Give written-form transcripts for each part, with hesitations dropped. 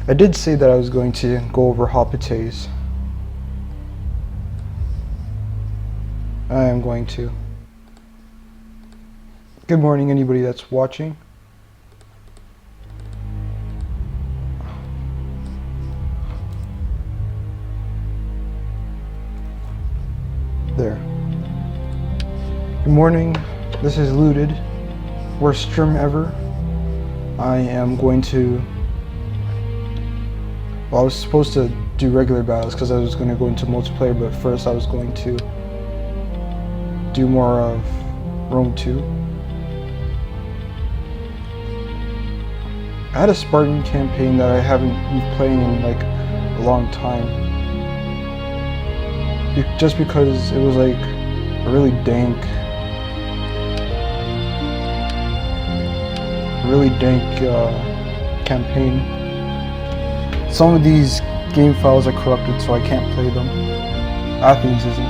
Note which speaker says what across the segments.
Speaker 1: I did say that I was going to go over Hoplites. I am going to. Good morning, anybody that's watching. There. Good morning, this is Lewted. Worst stream ever. I am going to... Well, I was supposed to do regular battles because I was going to go into multiplayer, but first I was going to do more of Rome 2. I had a Spartan campaign that I haven't been playing in like a long time. Just because it was like a really dank campaign. Some of these game files are corrupted, so I can't play them. Athens isn't.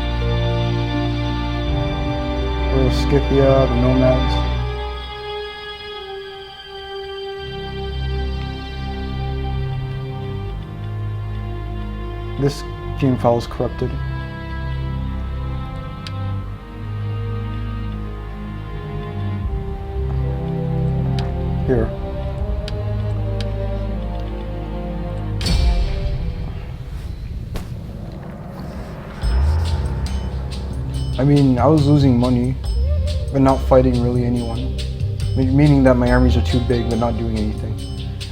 Speaker 1: Or Scythia, the Nomads. This game file is corrupted. Here. I mean, I was losing money, but not fighting really anyone. Meaning that my armies are too big, but not doing anything.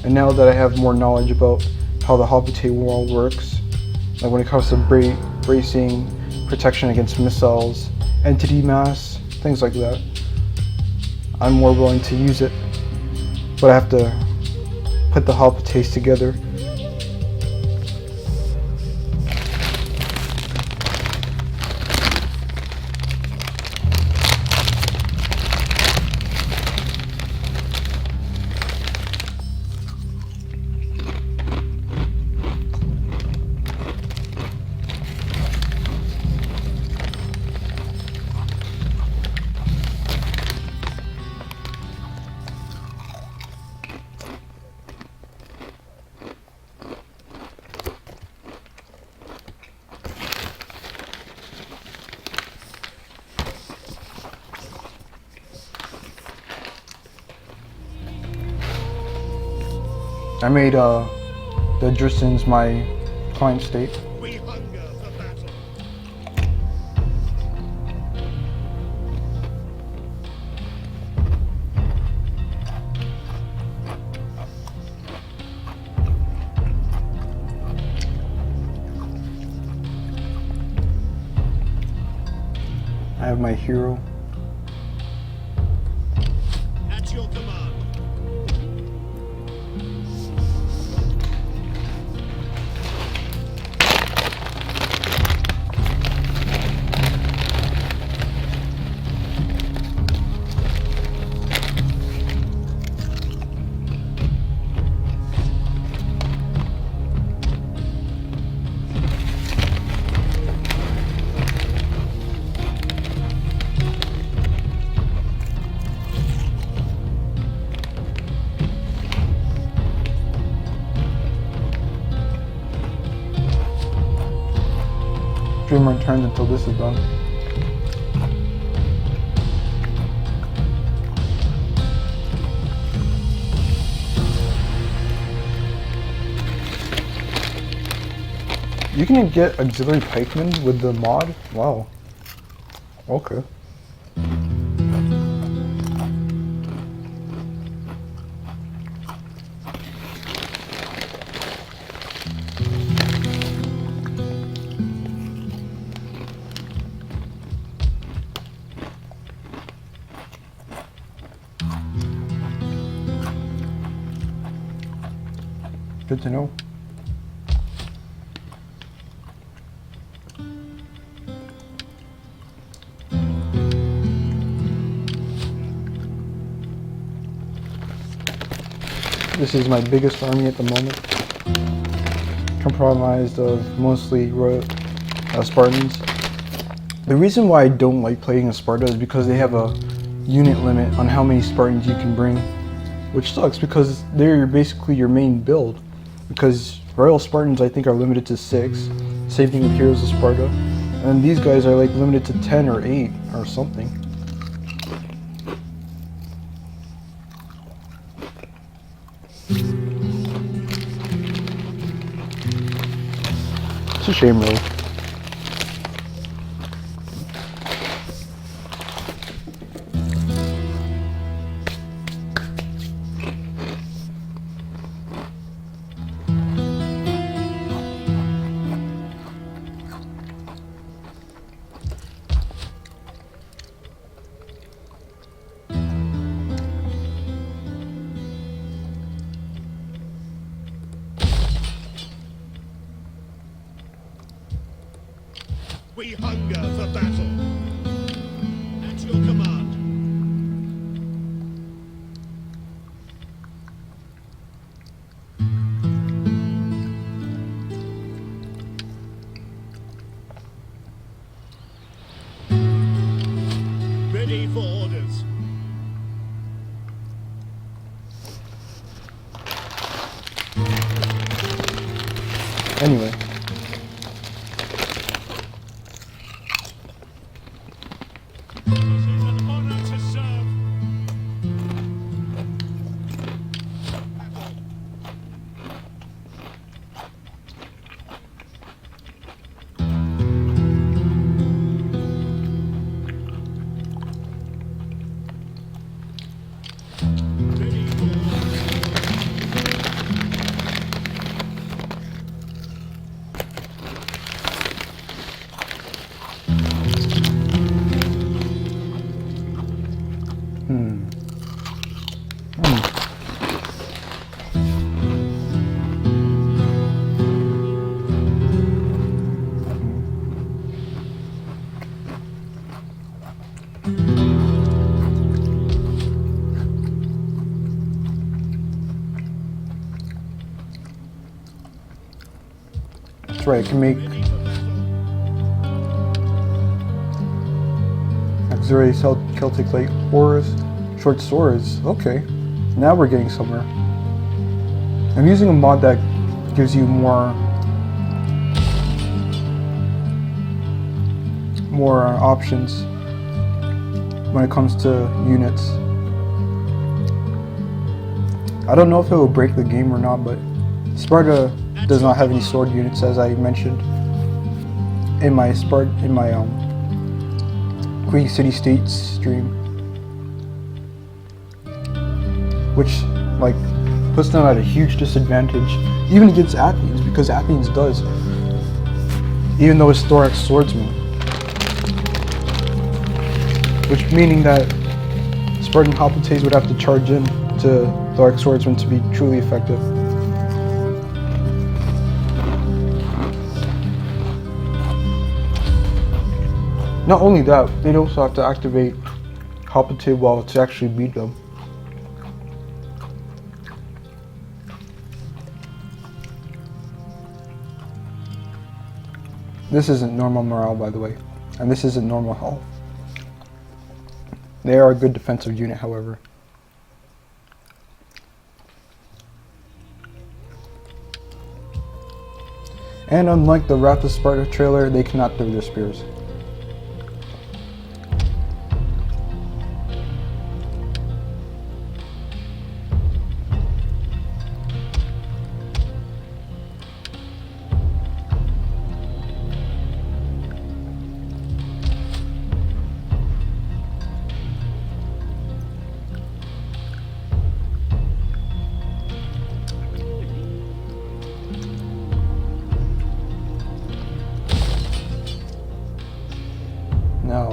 Speaker 1: And now that I have more knowledge about how the Hoplite world works, like when it comes to bracing, protection against missiles, entity mass, things like that, I'm more willing to use it. But I have to put the Hoplites together. I made the Dristans my client state.
Speaker 2: We hunger for battle.
Speaker 1: I have my hero.
Speaker 2: At your command.
Speaker 1: Stream returns until this is done. You can get auxiliary pikemen with the mod? Wow. Okay. Good to know. This is my biggest army at the moment, comprised of mostly Spartans. The reason why I don't like playing a Sparta is because they have a unit limit on how many Spartans you can bring, which sucks because they're basically your main build. because Royal Spartans I think are limited to 6. Same thing with Heroes of Sparta. And these guys are like limited to 10 or 8 or something. It's a shame, really.
Speaker 2: We hunger for battle. At your command. Ready for orders.
Speaker 1: Anyway.
Speaker 2: It is an honor to serve. Ready for orders.
Speaker 1: That's right, I can make
Speaker 2: Ready for battle.
Speaker 1: auxiliary Celtic light horrors, short swords. Okay, now we're getting somewhere. I'm using a mod that gives you more options when it comes to units. I don't know if it will break the game or not, but Sparta does not have any sword units, as I mentioned in my Queen City States stream, which like puts them at a huge disadvantage, even against Athens, because Athens does, even though it's Thorax swordsman, which meaning that Spartan Hoplites would have to charge in to Thorax swordsman to be truly effective. Not only that, they'd also have to activate Hoplite wall to actually beat them. This isn't normal morale, by the way, and this isn't normal health. They are a good defensive unit, however. And unlike the Wrath of Sparta trailer, they cannot throw their spears. Now,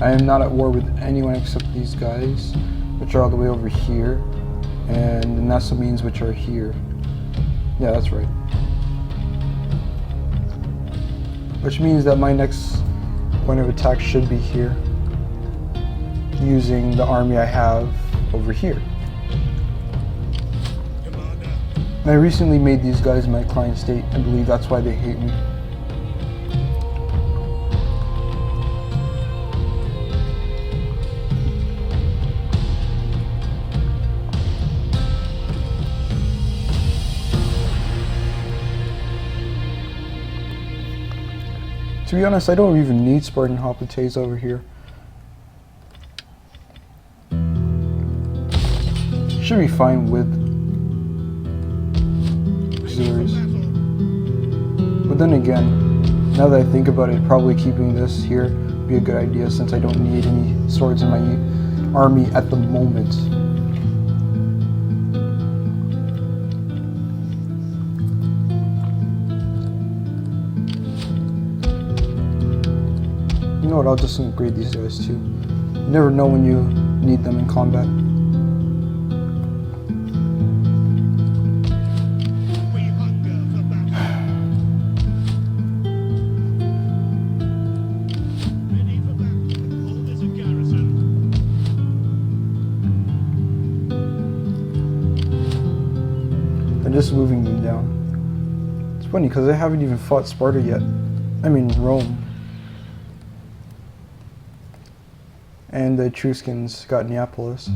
Speaker 1: I am not at war with anyone except these guys, which are all the way over here, and the Nasamines, which are here. Yeah, that's right. Which means that my next point of attack should be here, using the army I have over here.
Speaker 2: Commander.
Speaker 1: And I recently made these guys my client state. I believe that's why they hate me. To be honest, I don't even need Spartan Hoplites over here. Should be fine with auxiliaries. But then again, now that I think about it, probably keeping this here would be a good idea since I don't need any swords in my army at the moment. You know what, I'll just upgrade these guys too. You never know when you need them in combat.
Speaker 2: We hunger for battle. Ready for battle. Hold as a garrison.
Speaker 1: I'm just moving them down. It's funny because I haven't even fought Sparta yet. I mean Rome. And the Etruscans got Neapolis.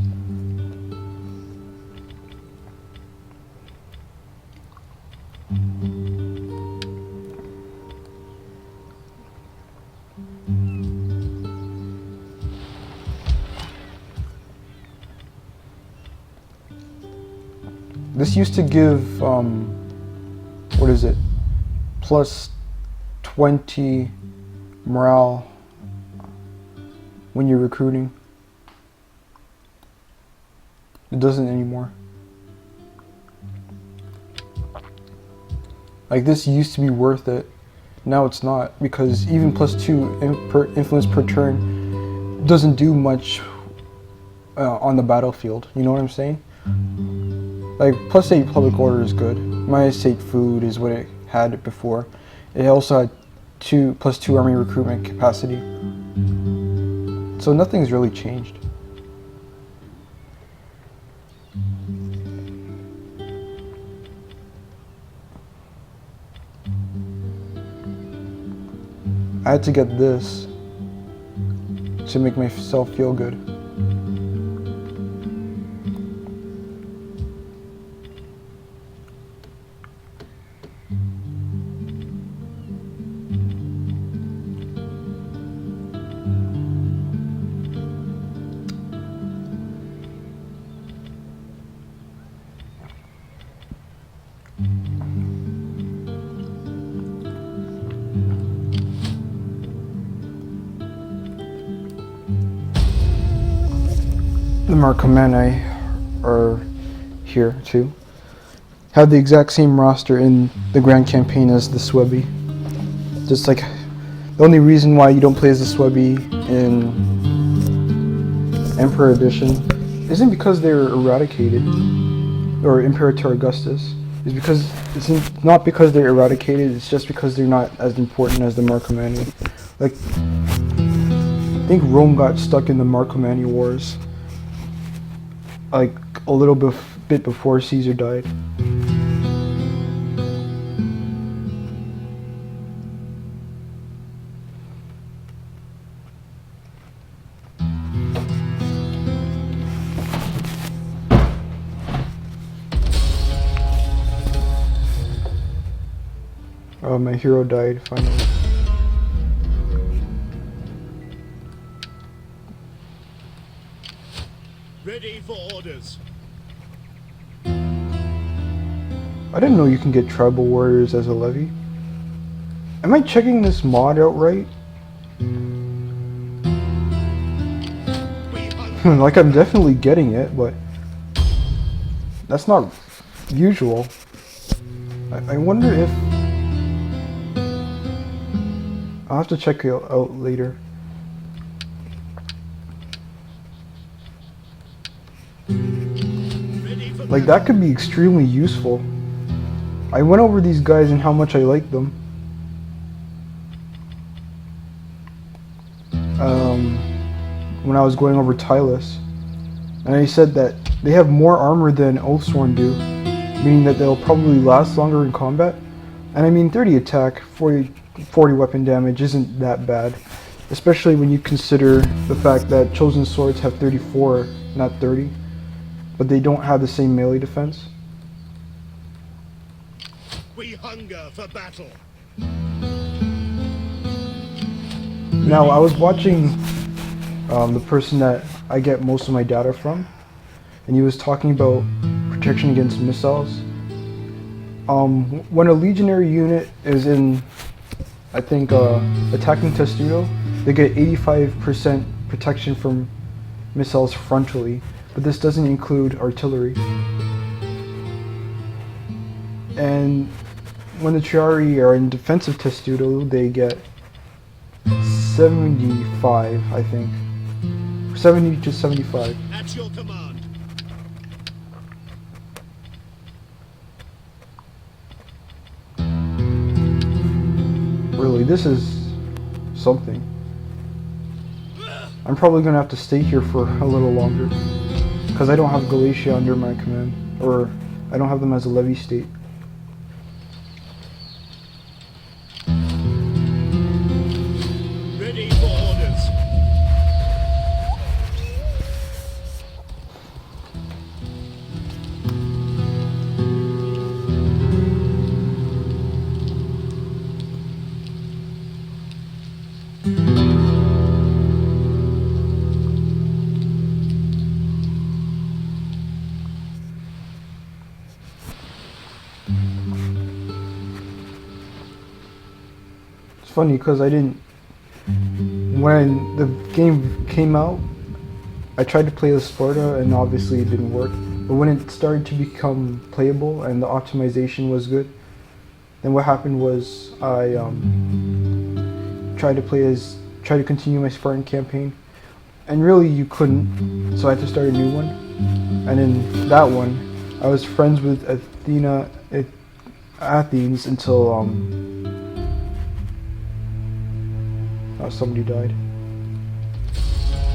Speaker 1: This used to give, what is it, plus 20 morale when you're recruiting. It doesn't anymore. Like this used to be worth it. Now it's not, because even plus 2 influence per turn doesn't do much on the battlefield. You know what I'm saying? Like plus 8 public order is good. Minus 8 food is what it had before. It also had plus 2 army recruitment capacity. So nothing's really changed. I had to get this to make myself feel good. The Marcomanni are here too. Have the exact same roster in the Grand Campaign as the Suebi. Just like the only reason why you don't play as the Suebi in Emperor Edition isn't because they're eradicated, or Imperator Augustus. It's not because they're eradicated. It's just because they're not as important as the Marcomanni. Like I think Rome got stuck in the Marcomanni Wars. Like a little bit before Caesar died. Oh, my hero died finally.
Speaker 2: Ready for orders.
Speaker 1: I didn't know you can get tribal warriors as a levy. Am I checking this mod out right? Like I'm definitely getting it, but that's not usual. I wonder if I'll have to check it out later. Like that could be extremely useful. I went over these guys and how much I like them. When I was going over Tylus, and I said that they have more armor than Oathsworn do, meaning that they'll probably last longer in combat. And I mean 30 attack, 40 weapon damage isn't that bad, especially when you consider the fact that Chosen Swords have 34, not 30, but they don't have the same melee defense.
Speaker 2: We hunger for battle.
Speaker 1: Now, I was watching the person that I get most of my data from, and he was talking about protection against missiles. When a legionary unit is in, I think, attacking Testudo, they get 85% protection from missiles frontally, but this doesn't include artillery. And when the Triari are in defensive Testudo, they get 75, I think. 70 to 75.
Speaker 2: At your command.
Speaker 1: Really, this is something. I'm probably gonna have to stay here for a little longer, because I don't have Galatia under my command, or I don't have them as a levy state.
Speaker 2: Ready for orders.
Speaker 1: It's funny because I didn't. When the game came out, I tried to play as Sparta and obviously it didn't work. But when it started to become playable and the optimization was good, then what happened was I tried to continue my Spartan campaign, and really you couldn't, so I had to start a new one. And in that one, I was friends with Athens until somebody died.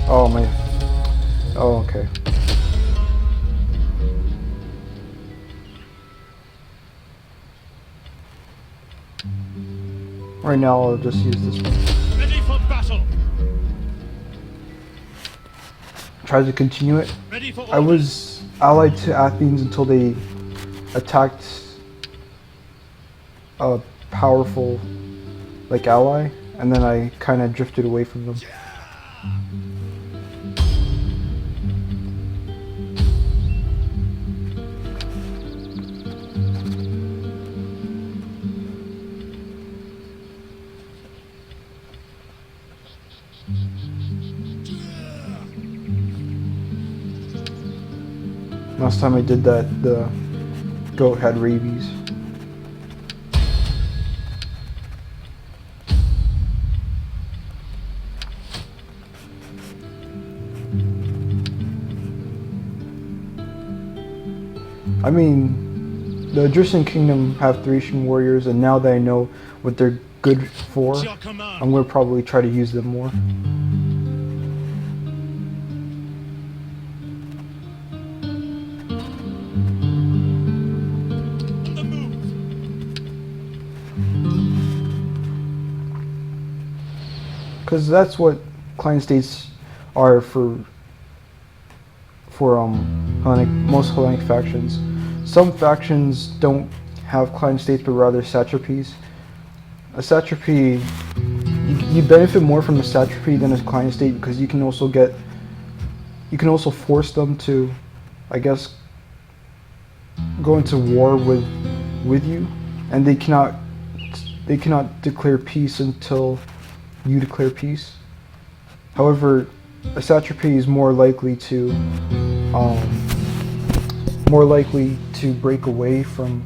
Speaker 1: Oh my. Oh, okay. Right now, I'll just use this one.
Speaker 2: Ready for battle.
Speaker 1: Try to continue it.
Speaker 2: Ready for orders.
Speaker 1: I was allied to Athens until they attacked a powerful, like, ally, and then I kind of drifted away from them. Last time I did that, the goat had rabies. I mean, the Adrian Kingdom have Thracian warriors, and now that I know what they're good for,
Speaker 2: At your command.
Speaker 1: I'm going to probably try to use them more.
Speaker 2: On the move.
Speaker 1: Because that's what client states are for most Hellenic factions. Some factions don't have client states, but rather satrapies. A satrapy, you benefit more from a satrapy than a client state because you can also force them to, I guess, go into war with you, and they cannot declare peace until you declare peace. However, a satrapy is more likely to break away from.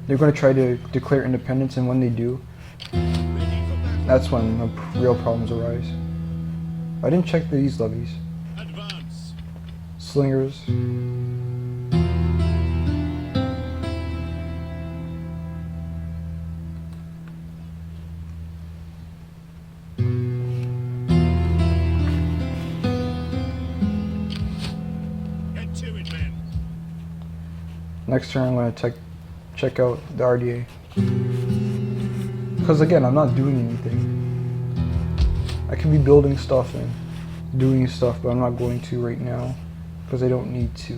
Speaker 1: They're going to try to declare independence, and when they do, that's when the real problems arise. I didn't check these levies.
Speaker 2: Advance.
Speaker 1: Slingers.
Speaker 2: Get to it, men.
Speaker 1: Next turn, I'm going to check out the RDA. Because again, I'm not doing anything. I could be building stuff and doing stuff, but I'm not going to right now because I don't need to.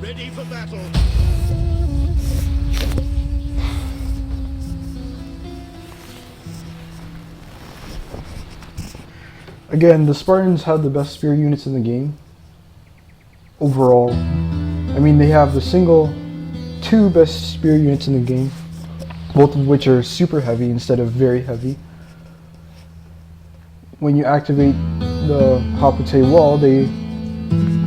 Speaker 2: Ready for battle.
Speaker 1: Again, the Spartans have the best spear units in the game. Overall. I mean, they have the two best spear units in the game. Both of which are super heavy instead of very heavy. When you activate the Hoplite wall, they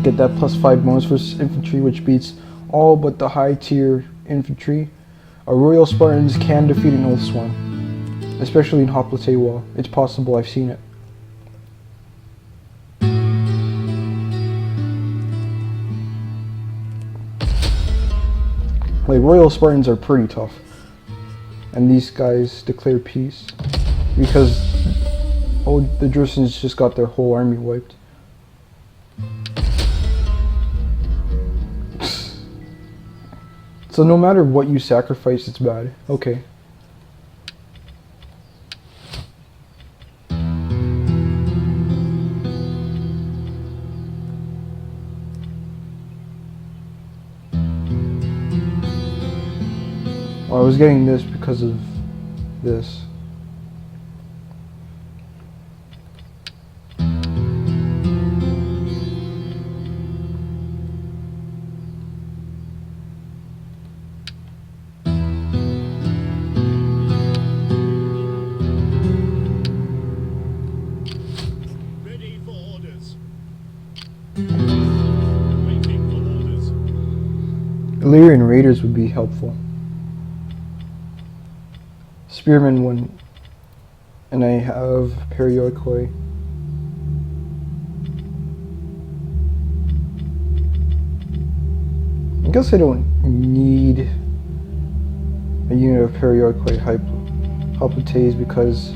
Speaker 1: get that +5 bonus for infantry, which beats all but the high tier infantry. Our Royal Spartans can defeat an Oath Swarm, especially in Hoplite wall. It's possible, I've seen it. Like, Royal Spartans are pretty tough. And these guys declare peace because the Drusians just got their whole army wiped. So no matter what you sacrifice, it's bad. Okay. Well, I was getting this because of this.
Speaker 2: Ready for orders. Waiting for orders.
Speaker 1: Illyrian Raiders would be helpful. Spearman 1, and I have Perioikoi. I guess I don't need a unit of Perioikoi Hoplites because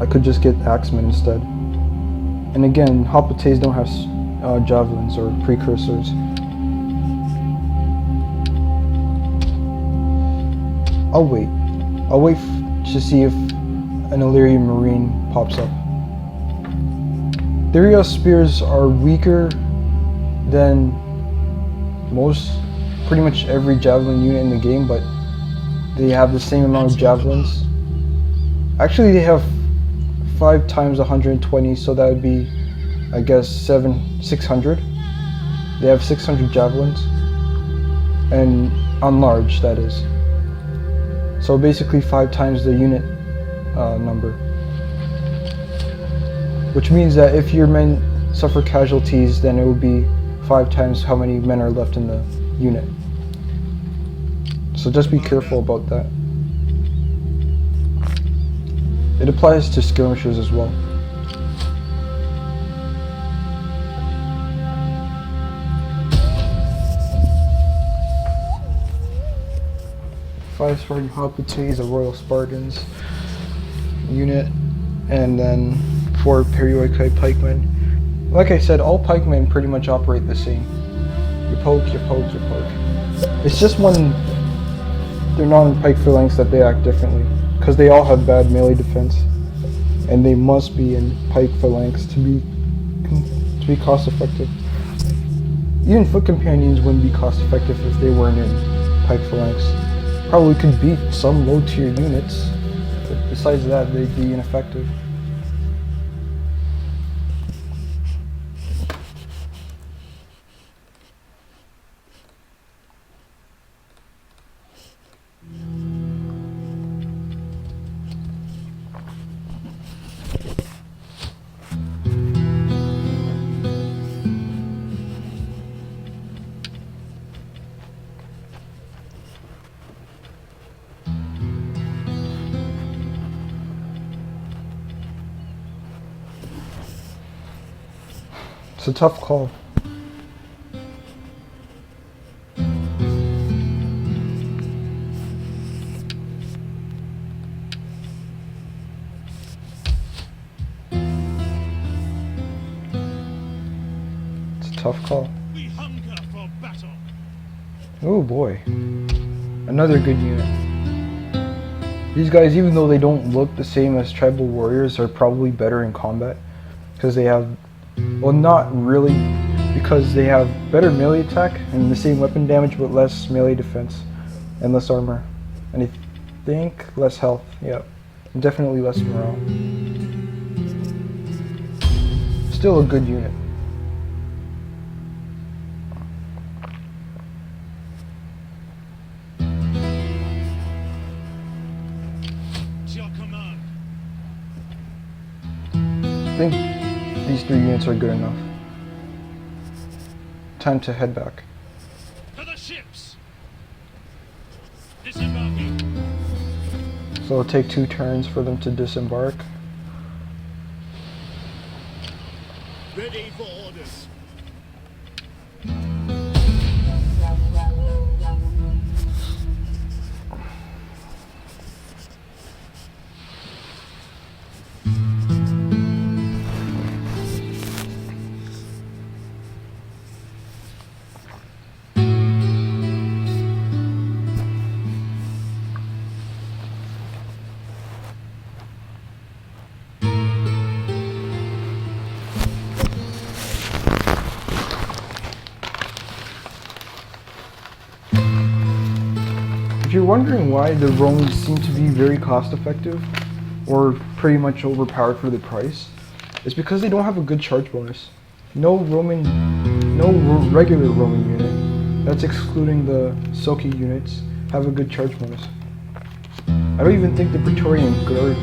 Speaker 1: I could just get Axemen instead. And again, Hoplites don't have javelins or precursors. I'll wait. I'll wait to see if an Illyrian Marine pops up. Therios spears are weaker than pretty much every javelin unit in the game, but they have the same amount of javelins. Actually, they have 5 times 120, so that would be, I guess, 600. They have 600 javelins, and on large, that is. So basically 5 times the unit number. Which means that if your men suffer casualties, then it would be 5 times how many men are left in the unit. So just be careful about that. It applies to skirmishers as well. Five Spartan Hoplites, a Royal Spartans unit, and then 4 Perioikoi pikemen. Like I said, all pikemen pretty much operate the same. You poke, you poke, you poke. It's just when they're not in pike phalanx that they act differently, because they all have bad melee defense, and they must be in pike phalanx to be cost effective. Even foot companions wouldn't be cost effective if they weren't in pike phalanx. Probably could beat some low tier units, but besides that, they'd be ineffective. It's a tough call. It's a tough call.
Speaker 2: We hunger for battle.
Speaker 1: Oh boy. Another good unit. These guys, even though they don't look the same as tribal warriors, are probably better in combat. Because they have, well, not really, because they have better melee attack and the same weapon damage but less melee defense and less armor. And I think less health, yeah. Definitely less morale. still a good unit.
Speaker 2: It's your command.
Speaker 1: I think these 3 units are good enough. Time to head back.
Speaker 2: To the ships. Disembarking.
Speaker 1: So it'll take 2 turns for them to disembark.
Speaker 2: Ready for orders.
Speaker 1: If you're wondering why the Romans seem to be very cost effective, or pretty much overpowered for the price, it's because they don't have a good charge bonus. No regular Roman unit, that's excluding the Silky units, have a good charge bonus. I don't even think the Praetorian Guard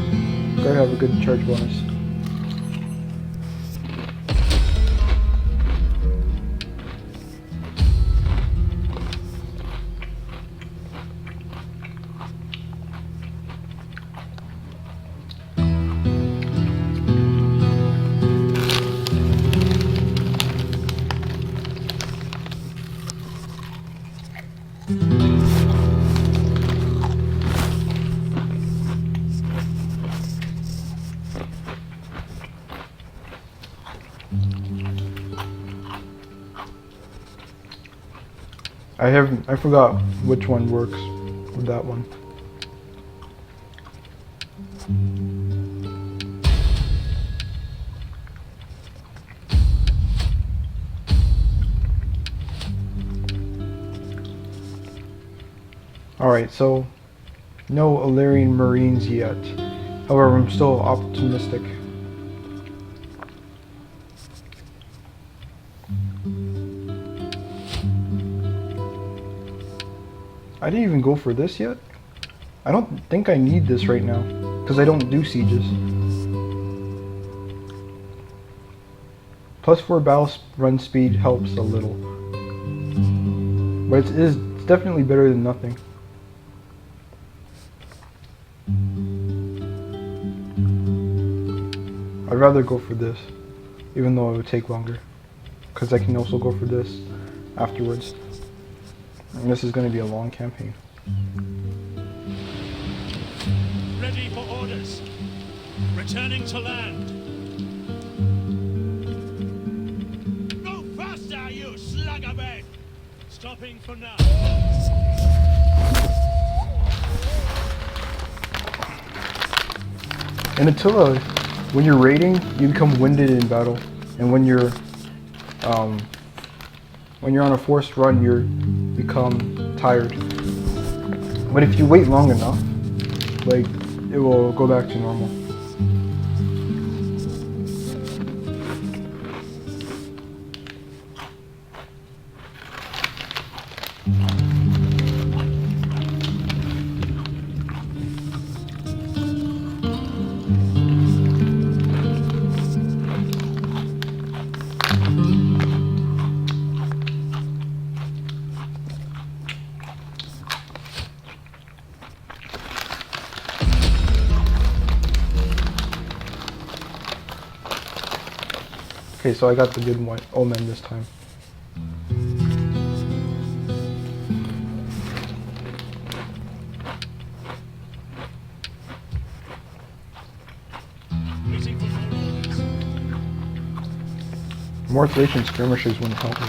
Speaker 1: have a good charge bonus. I forgot which one works with that one. Alright, so no Illyrian Marines yet. However, I'm still optimistic. I didn't even go for this yet. I don't think I need this right now, because I don't do sieges. +4 battle run speed helps a little. But it's definitely better than nothing. I'd rather go for this, even though it would take longer, because I can also go for this afterwards. And this is going to be a long campaign.
Speaker 2: Ready for orders. Returning to land. Go faster, you slugabag! Stopping for now.
Speaker 1: In Attila, when you're raiding, you become winded in battle, and when you're on a forced run, you become tired. But if you wait long enough, like, it will go back to normal. Okay, so I got the good one, omen this time.
Speaker 2: Waiting for more orders.
Speaker 1: More Thracian skirmishers wouldn't help me.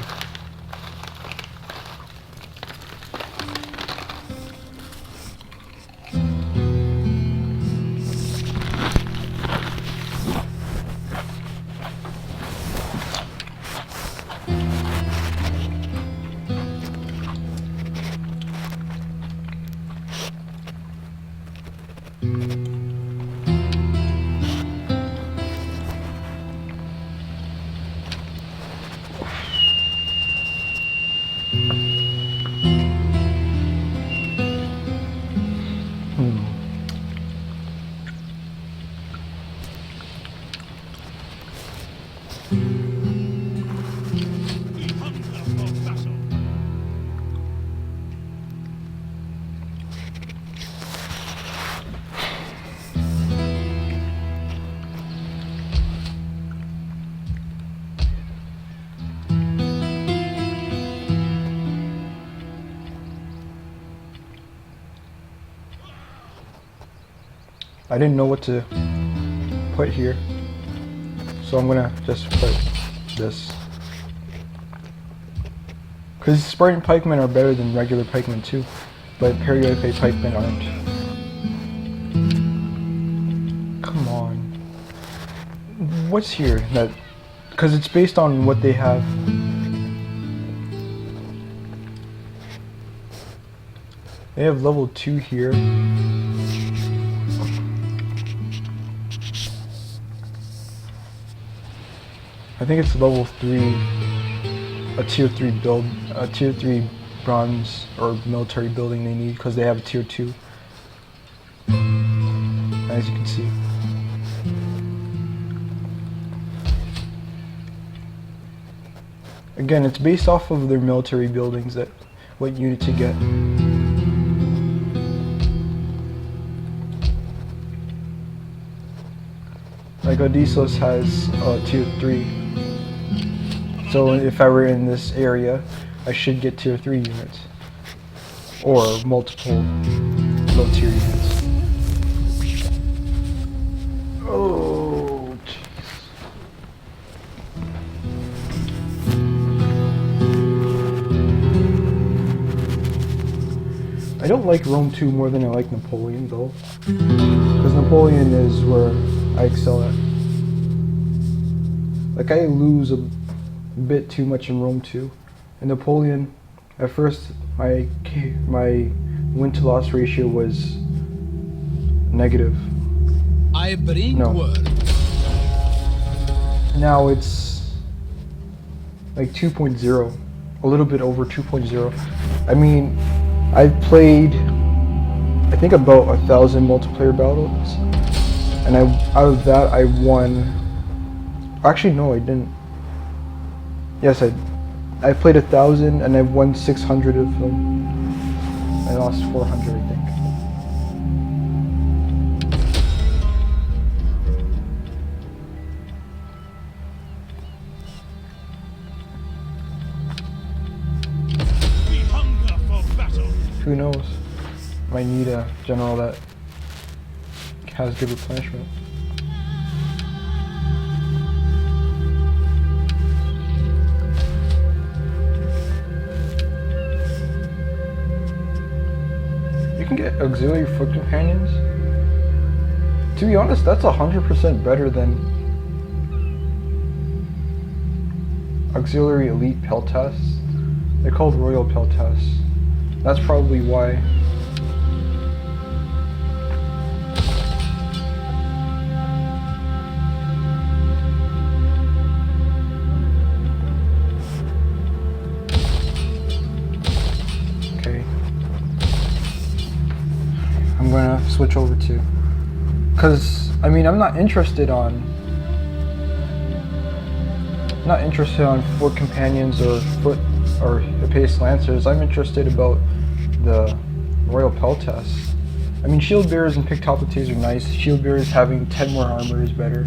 Speaker 1: I didn't know what to put here, so I'm gonna just put this. Because Spartan pikemen are better than regular pikemen too, but periodic pikemen aren't. Come on. What's here? That, because it's based on what they have. They have level 2 here. I think it's level 3, a tier 3 build, a tier 3 bronze or military building they need because they have a tier 2. As you can see. Again, it's based off of their military buildings, that what unit to get. Like Odysseus has tier 3. So if I were in this area, I should get tier 3 units. Or multiple low tier units. Oh, jeez. I don't like Rome 2 more than I like Napoleon though. Because Napoleon is where I excel at. Like I lose a bit too much in Rome 2. In Napoleon, at first my win to loss ratio was negative.
Speaker 3: I bring word.
Speaker 1: Now it's like 2.0, a little bit over 2.0. I mean, I've played, I think about 1,000 multiplayer battles, and out of that I won. Actually, no, I didn't. Yes, I played 1,000 and I've won 600 of them. I lost 400, I think.
Speaker 2: We hunger for battle.
Speaker 1: Who knows? Might need a general that has good replenishment. You can get auxiliary foot companions. To be honest, that's 100% better than auxiliary elite peltasts. They're called royal peltasts. That's probably why. Okay. I'm gonna switch over to, because I mean I'm not interested on foot companions or foot or pace lancers. I'm interested about the royal peltasts. I mean shield bearers and picked hoplites are nice. Shield bearers having 10 more armor is better,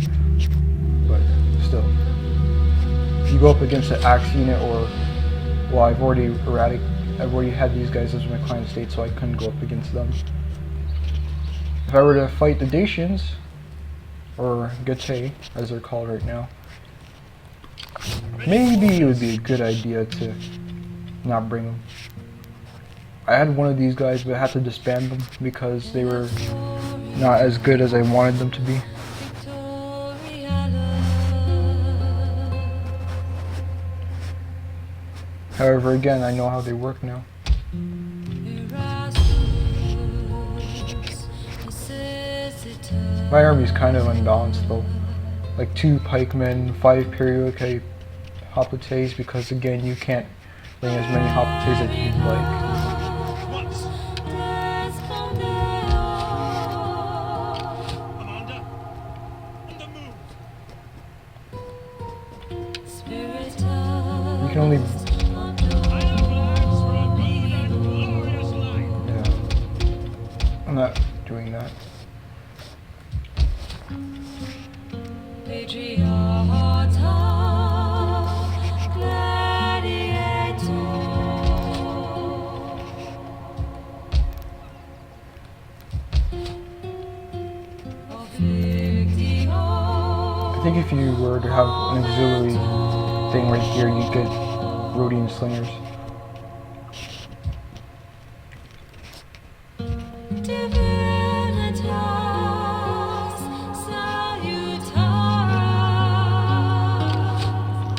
Speaker 1: but still, if you go up against an axe unit or, well, I've already had these guys as my client state, so I couldn't go up against them. If I were to fight the Dacians, or Getae, as they're called right now, maybe it would be a good idea to not bring them. I had one of these guys, but I had to disband them because they were not as good as I wanted them to be. However, again, I know how they work now. My army's kind of unbalanced though. Like 2 pikemen, 5 periodic hoplites, because again, you can't bring as many hoplites as you'd like.
Speaker 2: Once. Commander, on the move.
Speaker 1: You can only,
Speaker 2: Iron flags for a good and glorious life.
Speaker 1: yeah. I'm not doing that. think if you were to have an auxiliary thing right here, you'd get Rhodian slingers.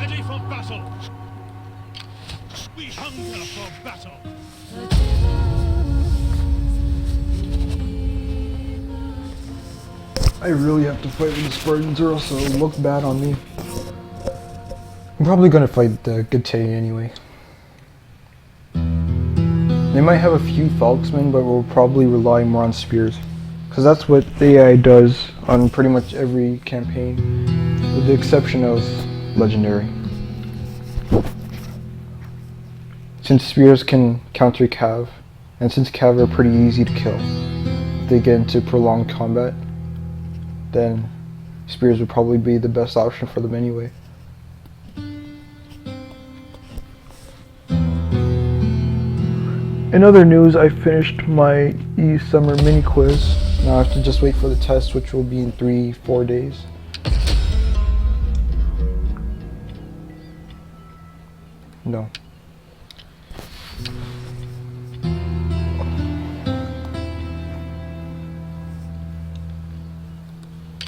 Speaker 2: Ready for battle. We hunger for battle.
Speaker 1: I really have to fight with the Spartans or else it'll look bad on me. I'm probably gonna fight the Getae anyway. They might have a few Falksmen, but we'll probably rely more on spears. Because that's what the AI does on pretty much every campaign, with the exception of Legendary. Since spears can counter Cav, and since Cav are pretty easy to kill, if they get into prolonged combat, then spears would probably be the best option for them anyway. In other news, I finished my summer mini quiz. Now I have to just wait for the test, which will be in 3-4 days. No.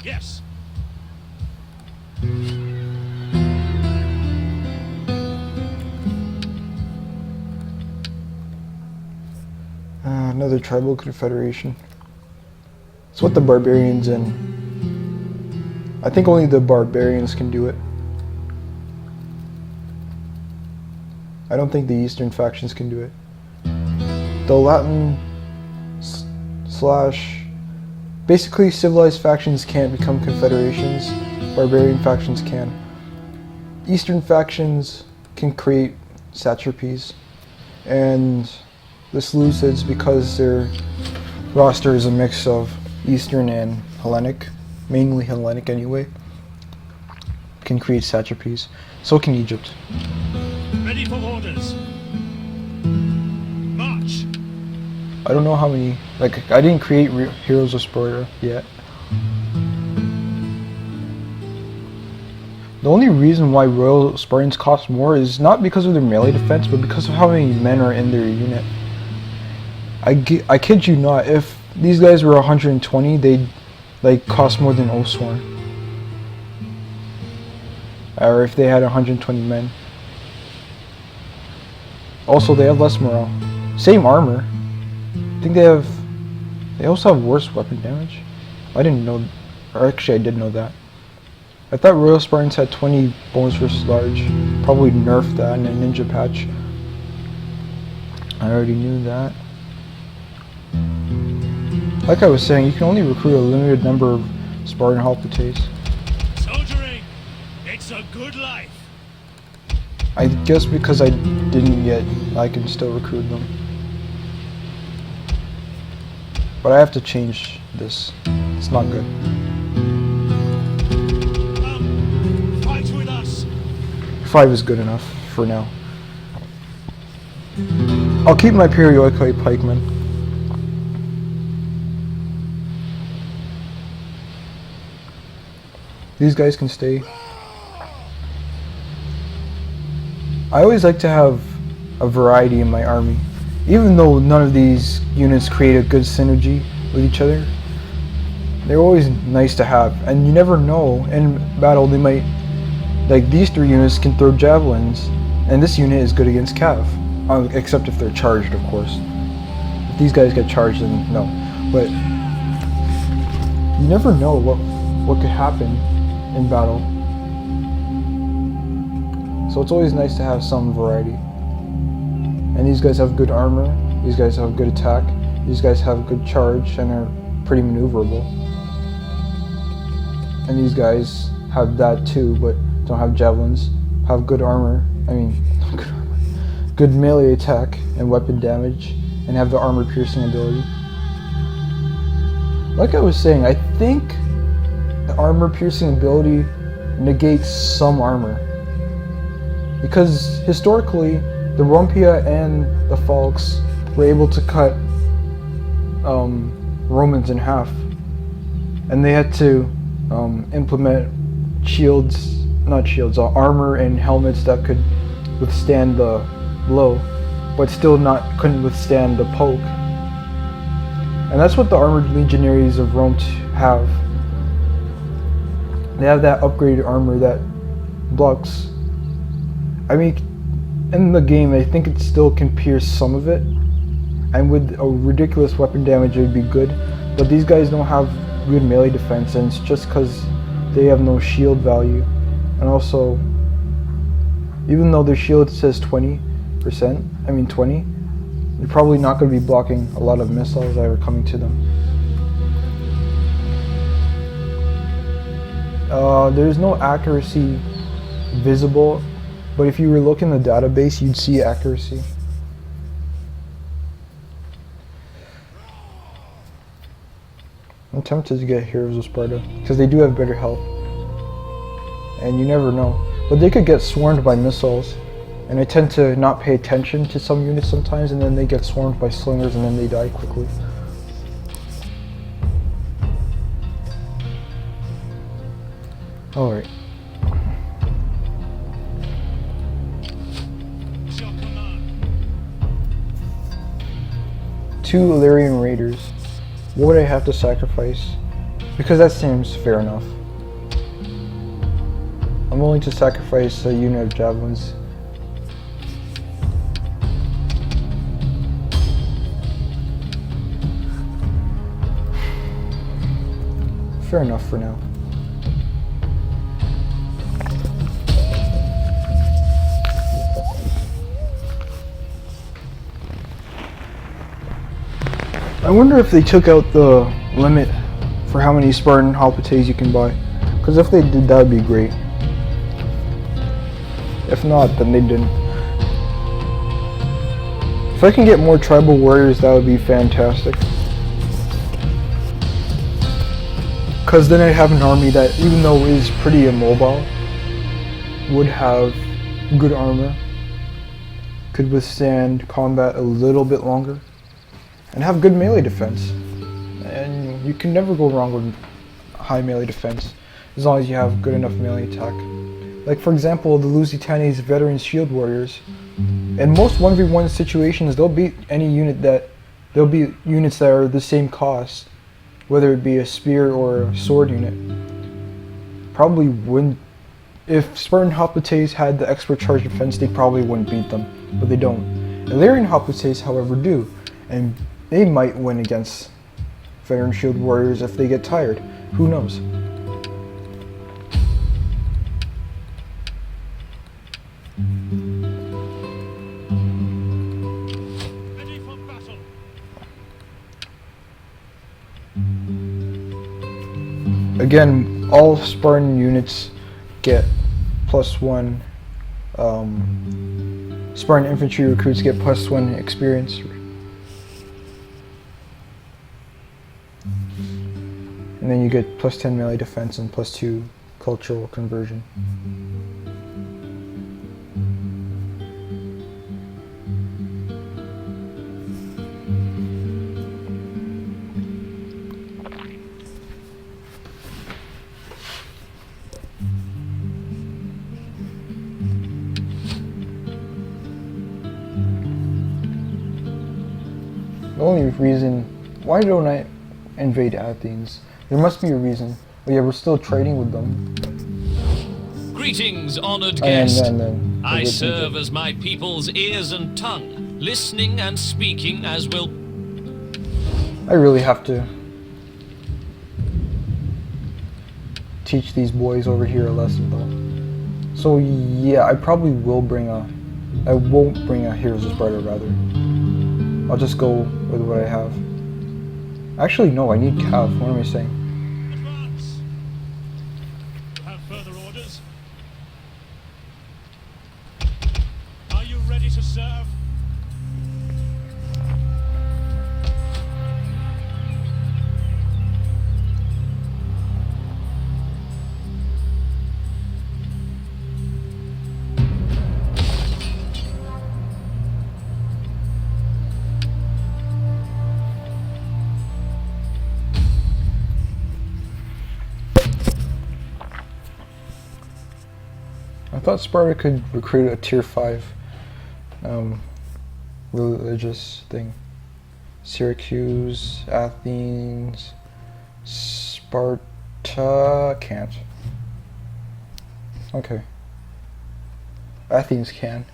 Speaker 2: Yes.
Speaker 1: Another tribal confederation. It's what the barbarians and I think only the barbarians can do it. I don't think the eastern factions can do it. The Latin slash basically civilized factions can't become confederations. Barbarian factions can. Eastern factions can create satrapies, and the Lewteds, because their roster is a mix of Eastern and Hellenic, mainly Hellenic anyway, can create satrapies. So can Egypt.
Speaker 2: Ready for orders. March.
Speaker 1: I don't know how many, like, I didn't create Heroes of Sparta yet. The only reason why Royal Spartans cost more is not because of their melee defense, but because of how many men are in their unit. I kid you not, if these guys were 120, they'd like cost more than Osworn. Or if they had 120 men. Also, they have less morale. Same armor. I think they also have worse weapon damage. I didn't know, or actually I did know that. I thought Royal Spartans had 20 bonus versus large. Probably nerfed that in a ninja patch. I already knew that. Like I was saying, you can only recruit a limited number of Spartan Hoplites.
Speaker 2: Soldiering. It's a good life.
Speaker 1: I guess because I didn't yet, I can still recruit them. But I have to change this. It's not good.
Speaker 2: Fight with us.
Speaker 1: 5 is good enough for now. I'll keep my periodically pikemen. These guys can stay. I always like to have a variety in my army. Even though none of these units create a good synergy with each other, they're always nice to have. And you never know, in battle they might, like these 3 units can throw javelins, and this unit is good against Cav. Except if they're charged, of course. If these guys get charged, then no. But you never know what could happen in battle. So it's always nice to have some variety. And these guys have good armor, these guys have good attack, these guys have good charge and are pretty maneuverable. And these guys have that too, but don't have javelins, have good armor, good melee attack and weapon damage, and have the armor piercing ability. Like I was saying, I think the armor piercing ability negates some armor. Because historically, the Rumpia and the Falks were able to cut Romans in half. And they had to implement shields, not shields, armor and helmets that could withstand the blow, but still couldn't withstand the poke. And that's what the armored legionaries of Rome have. They have that upgraded armor that blocks. I mean, in the game, I think it still can pierce some of it, and with a ridiculous weapon damage, it would be good. But these guys don't have good melee defense, and it's just because they have no shield value. And also, even though their shield says 20%, I mean 20, you're probably not going to be blocking a lot of missiles that are coming to them. There's no accuracy visible, but if you were looking in the database, you'd see accuracy. I'm tempted to get Heroes of Sparta, because they do have better health. And you never know. But they could get swarmed by missiles, and I tend to not pay attention to some units sometimes, and then they get swarmed by slingers and then they die quickly. Alright.
Speaker 2: What's your command?
Speaker 1: 2 Illyrian Raiders. What would I have to sacrifice? Because that seems fair enough. I'm willing to sacrifice a unit of javelins. Fair enough for now. I wonder if they took out the limit for how many Spartan Hoplites you can buy. Because if they did, that would be great. If not, then they didn't. If I can get more tribal warriors, that would be fantastic. Because then I'd have an army that, even though it is pretty immobile, would have good armor, could withstand combat a little bit longer, and have good melee defense. And you can never go wrong with high melee defense, as long as you have good enough melee attack. Like for example, the Lusitanes veteran shield warriors. In most 1v1 situations, they'll beat any unit there'll be units that are the same cost, whether it be a spear or a sword unit. Probably wouldn't. If Spartan Hoplites had the expert charge defense, they probably wouldn't beat them, but they don't. Illyrian Hoplites, however, do, and they might win against veteran shield warriors if they get tired. Who knows?
Speaker 2: Ready for battle.
Speaker 1: Again, all Spartan units get +1. Spartan infantry recruits get +1 experience. And then you get +10 melee defense and +2 cultural conversion. The only reason, why don't I invade Athens? There must be a reason. But yeah, we're still trading with them.
Speaker 4: Greetings, honored
Speaker 1: And
Speaker 4: guest.
Speaker 1: then
Speaker 4: I serve as my people's ears and tongue, listening and speaking as will.
Speaker 1: I really have to teach these boys over here a lesson though. So yeah, I probably will bring I won't bring a Heroes of Sparta rather. I'll just go with what I have. Actually no, I need Cav. What am I saying?
Speaker 2: Advance. You have further orders? Are you ready to serve?
Speaker 1: thought Sparta could recruit a tier 5 religious thing. Syracuse, Athens, Sparta can't. Okay. Athens can.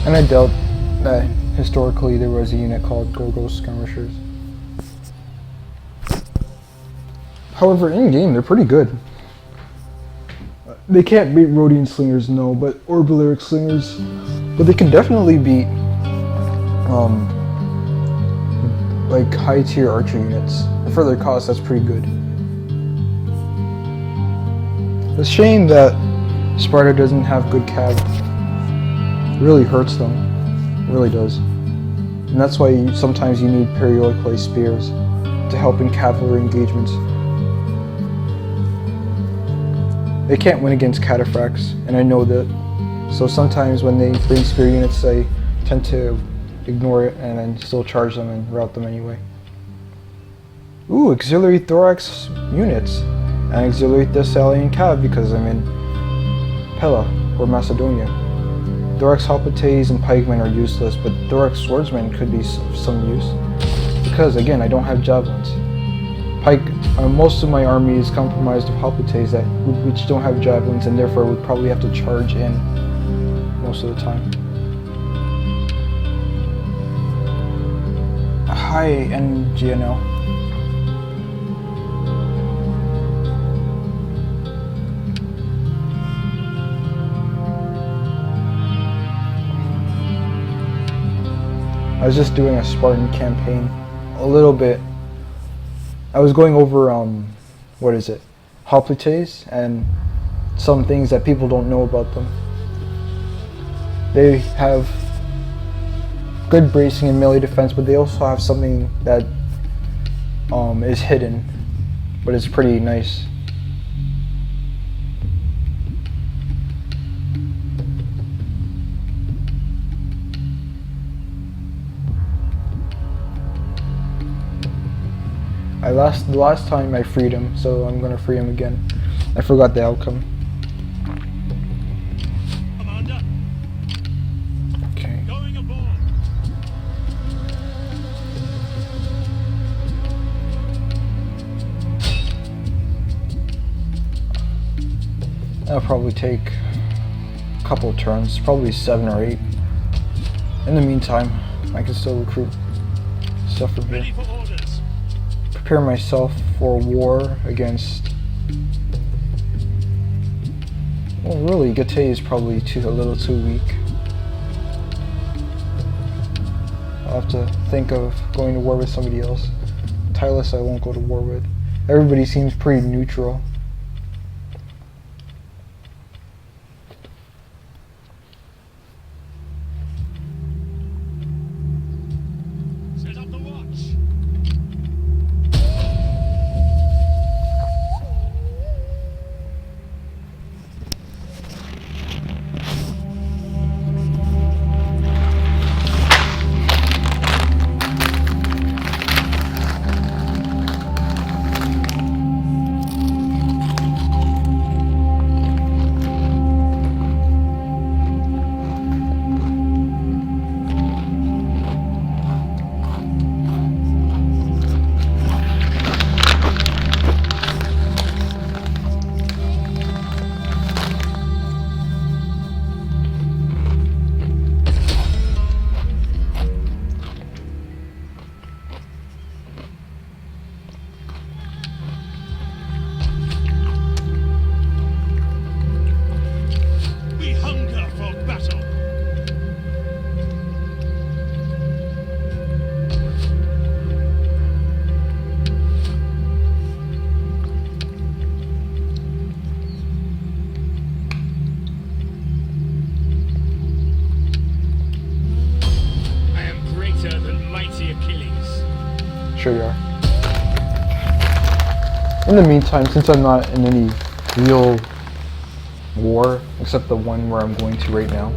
Speaker 1: And I doubt that historically there was a unit called Gorgos Skirmishers. However, in game they're pretty good. They can't beat Rhodian slingers, no, or Balearic slingers, but they can definitely beat like high tier archer units. And for their cost, that's pretty good. It's a shame that Sparta doesn't have good cav. It really hurts them. It really does. And that's why sometimes you need periodically spears to help in cavalry engagements. They can't win against cataphracts, and I know that. So sometimes when they bring spear units, I tend to ignore it and then still charge them and rout them anyway. Ooh, auxiliary thorax units. And auxiliary Thessalian cav because I'm in Pella, or Macedonia. Thorax Hoplites and pikemen are useless, but thorax swordsmen could be of some use. Because again, I don't have javelins. Most of my army is comprised of Hoplites which don't have javelins and therefore would probably have to charge in most of the time. Hi, NGNL. I was just doing a Spartan campaign, a little bit. I was going over, Hoplites, and some things that people don't know about them. They have good bracing and melee defense, but they also have something that is hidden, but it's pretty nice. The last time I freed him, so I'm gonna free him again. I forgot the outcome.
Speaker 2: Commander,
Speaker 1: Okay.
Speaker 2: going aboard.
Speaker 1: That'll probably take a couple of turns, probably 7 or 8. In the meantime, I can still recruit stuff from here.
Speaker 2: Ready for orders.
Speaker 1: Prepare myself for war against. Well, really, Gate is probably a little too weak. I'll have to think of going to war with somebody else. Tylus I won't go to war with. Everybody seems pretty neutral.
Speaker 2: Set up the watch. We hunger for battle. I am greater than mighty Achilles.
Speaker 1: Sure you are. in the meantime, since I'm not in any real war, except the one where I'm going to right now,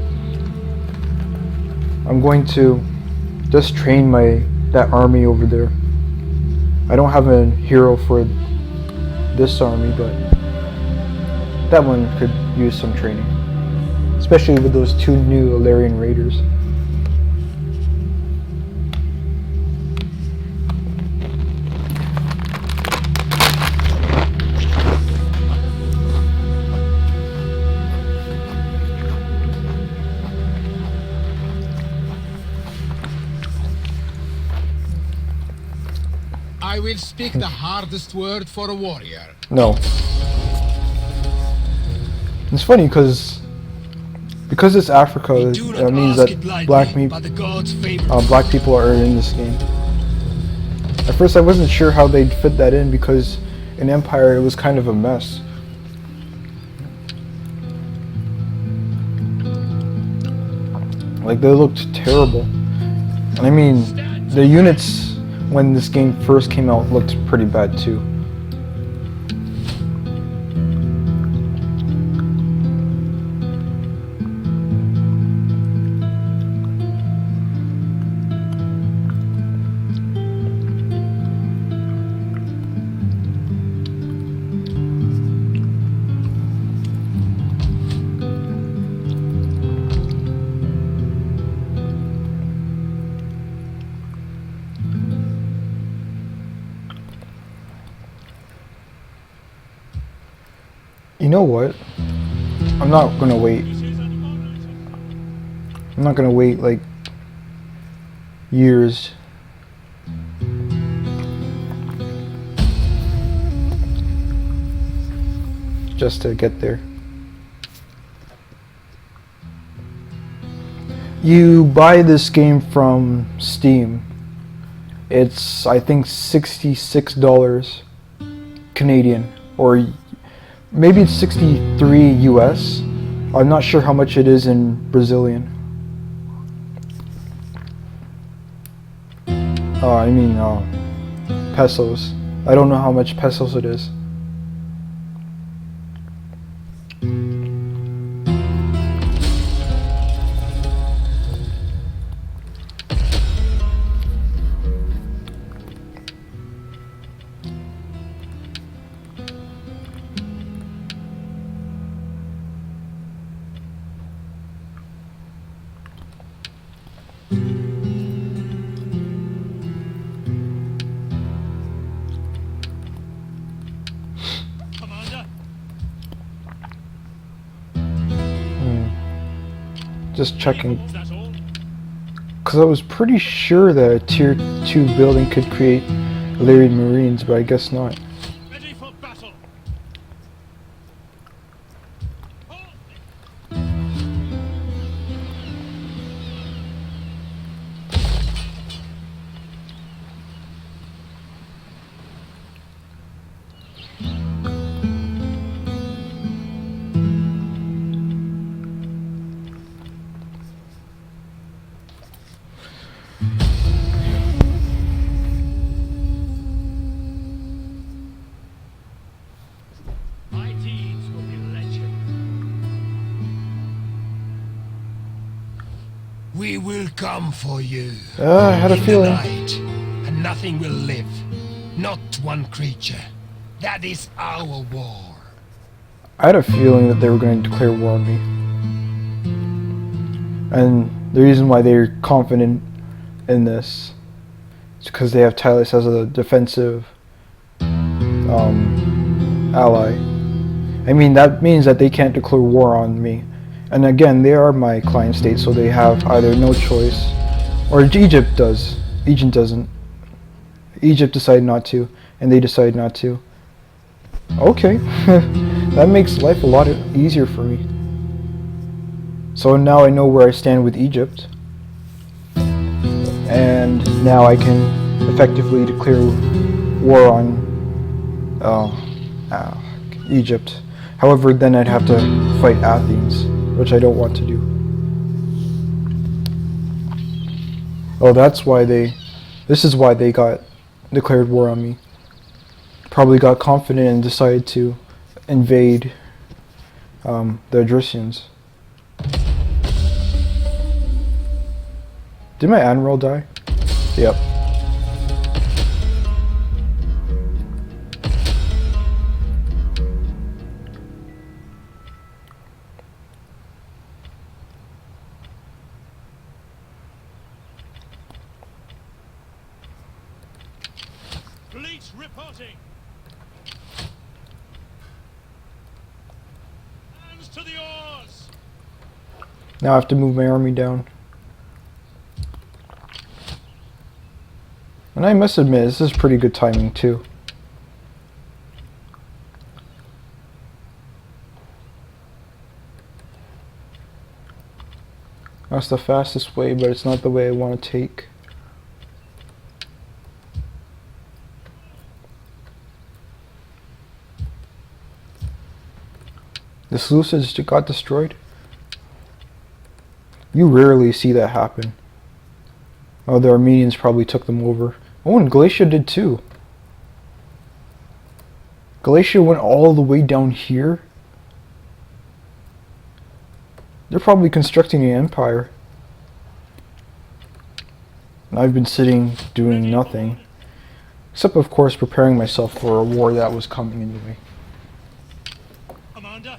Speaker 1: I'm going to just train that army over there. I don't have a hero for this army, but that one could use some training, especially with those 2 new Illyrian raiders.
Speaker 3: I will speak the hardest word for a warrior.
Speaker 1: No. It's funny because it's Africa, that means that black people are in this game. At first I wasn't sure how they'd fit that in because in Empire it was kind of a mess. Like, they looked terrible. And I mean, the units when this game first came out looked pretty bad too. You know what? I'm not gonna wait. I'm not gonna wait like years. Just to get there. You buy this game from Steam. It's, I think, $66 Canadian, or maybe it's 63 US. I'm not sure how much it is in Brazilian. Pesos. I don't know how much pesos it is. Just checking,
Speaker 2: That's all.
Speaker 1: because I was pretty sure that a tier 2 building could create Illyrian Marines, but I guess not.
Speaker 2: Ready for battle. My deeds will be legend.
Speaker 3: We will come for you.
Speaker 1: I had a
Speaker 3: in
Speaker 1: feeling.
Speaker 3: the night, and nothing will live. Not one creature. That is our war.
Speaker 1: I had a feeling that they were going to declare war on me. And the reason why they're confident in this is because they have Tylus as a defensive ally. I mean, that means that they can't declare war on me. And again, they are my client state, so they have either no choice, or Egypt does. Egypt doesn't. Egypt decided not to, and they decide not to. Okay, that makes life a lot easier for me. So now I know where I stand with Egypt, and now I can effectively declare war on Egypt. However, then I'd have to fight Athens, which I don't want to do. Oh, this is why they got declared war on me. probably got confident and decided to invade the Adricians. Did my admiral die? Yep.
Speaker 2: Fleet reporting. Hands to the oars.
Speaker 1: Now I have to move my army down. And I must admit, this is pretty good timing too. That's the fastest way, but it's not the way I want to take. This Lewted just got destroyed. You rarely see that happen. Oh, the Armenians probably took them over. Oh, and Galatia did too. Galatia went all the way down here. They're probably constructing an empire. And I've been sitting doing nothing. Except, of course, preparing myself for a war that was coming anyway.
Speaker 2: Commander.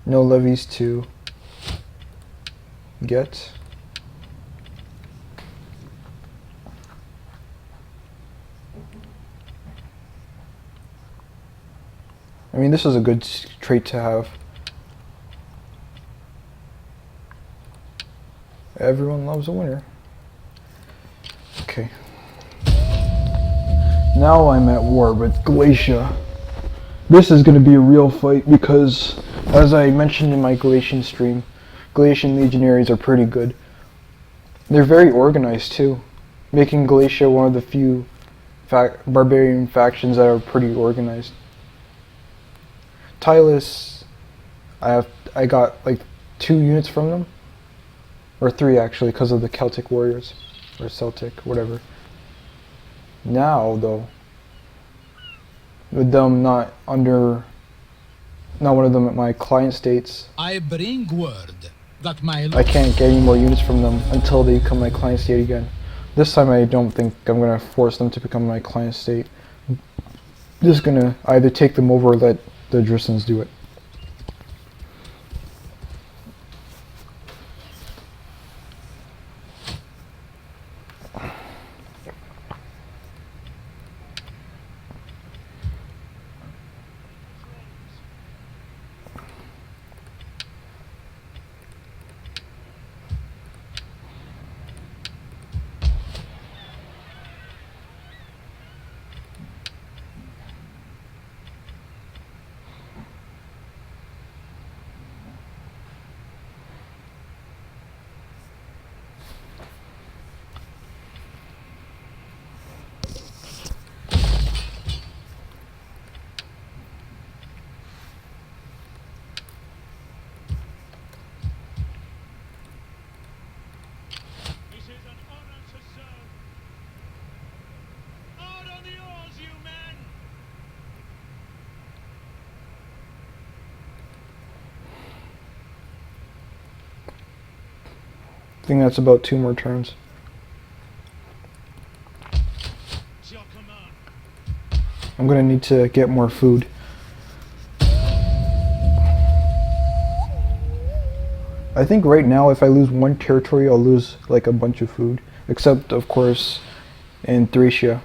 Speaker 1: No levies to get. I mean, this is a good trait to have. Everyone loves a winner. Okay. Now I'm at war with Galatia. This is going to be a real fight because, as I mentioned in my Galatian stream, Galatian legionaries are pretty good. They're very organized too, making Galatia one of the few barbarian factions that are pretty organized. Tylus, I got like 2 units from them, or 3 actually, because of the Celtic warriors, or Celtic, whatever. Now though, with them not one of them at my client states,
Speaker 5: I bring word that my
Speaker 1: I can't get any more units from them until they become my client state again. This time I don't think I'm gonna force them to become my client state. Just gonna either take them over or let the Adricians do it.
Speaker 2: This is an honor to serve. Out on the oars, you men.
Speaker 1: I think that's about 2 more turns.
Speaker 2: It's your command.
Speaker 1: I'm gonna need to get more food. I think right now if I lose 1 territory I'll lose like a bunch of food. Except of course in Thracia.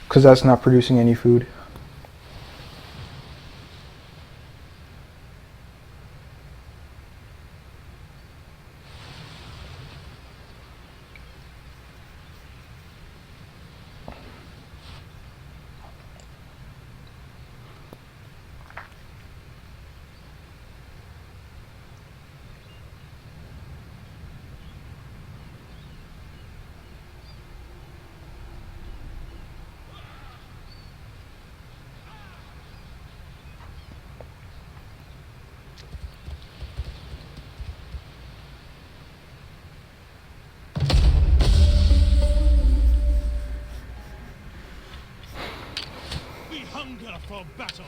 Speaker 1: Because that's not producing any food.
Speaker 2: We hunger for battle.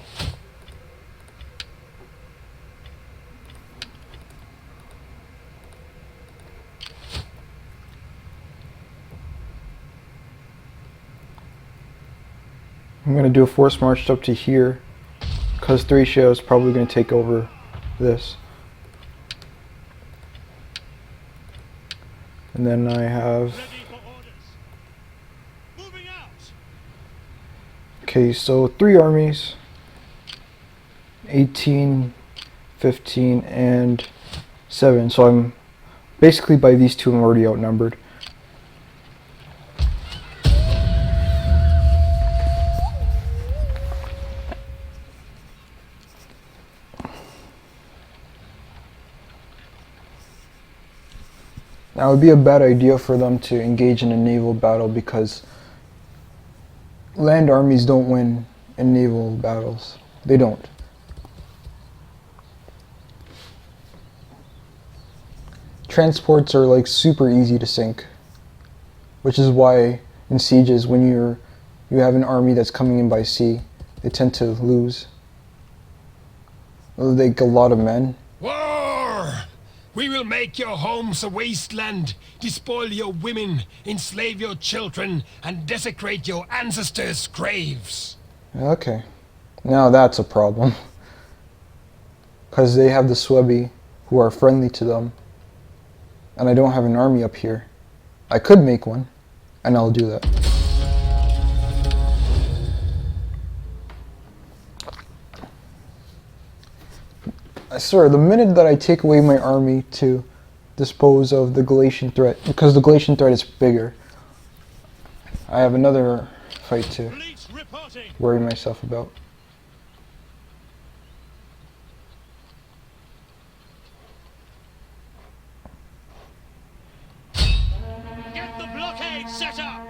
Speaker 1: I'm going to do a force march up to here because Thracia is probably going to take over this. And then I have...
Speaker 2: Ready for orders. Moving out.
Speaker 1: Okay, so 3 armies. 18, 15, and 7. So I'm basically by these two I'm already outnumbered. Now it would be a bad idea for them to engage in a naval battle because land armies don't win in naval battles. They don't. Transports are like super easy to sink, which is why in sieges when you have an army that's coming in by sea, they tend to lose. Like a lot of men.
Speaker 3: War! We will make your homes a wasteland, despoil your women, enslave your children, and desecrate your ancestors' graves.
Speaker 1: Okay, now that's a problem. Because they have the Swebi who are friendly to them, and I don't have an army up here. I could make one, and I'll do that. I swear, the minute that I take away my army to dispose of the Galatian threat, because the Galatian threat is bigger, I have another fight to
Speaker 2: Fleet reporting.
Speaker 1: worry myself about.
Speaker 2: Get the blockade set up.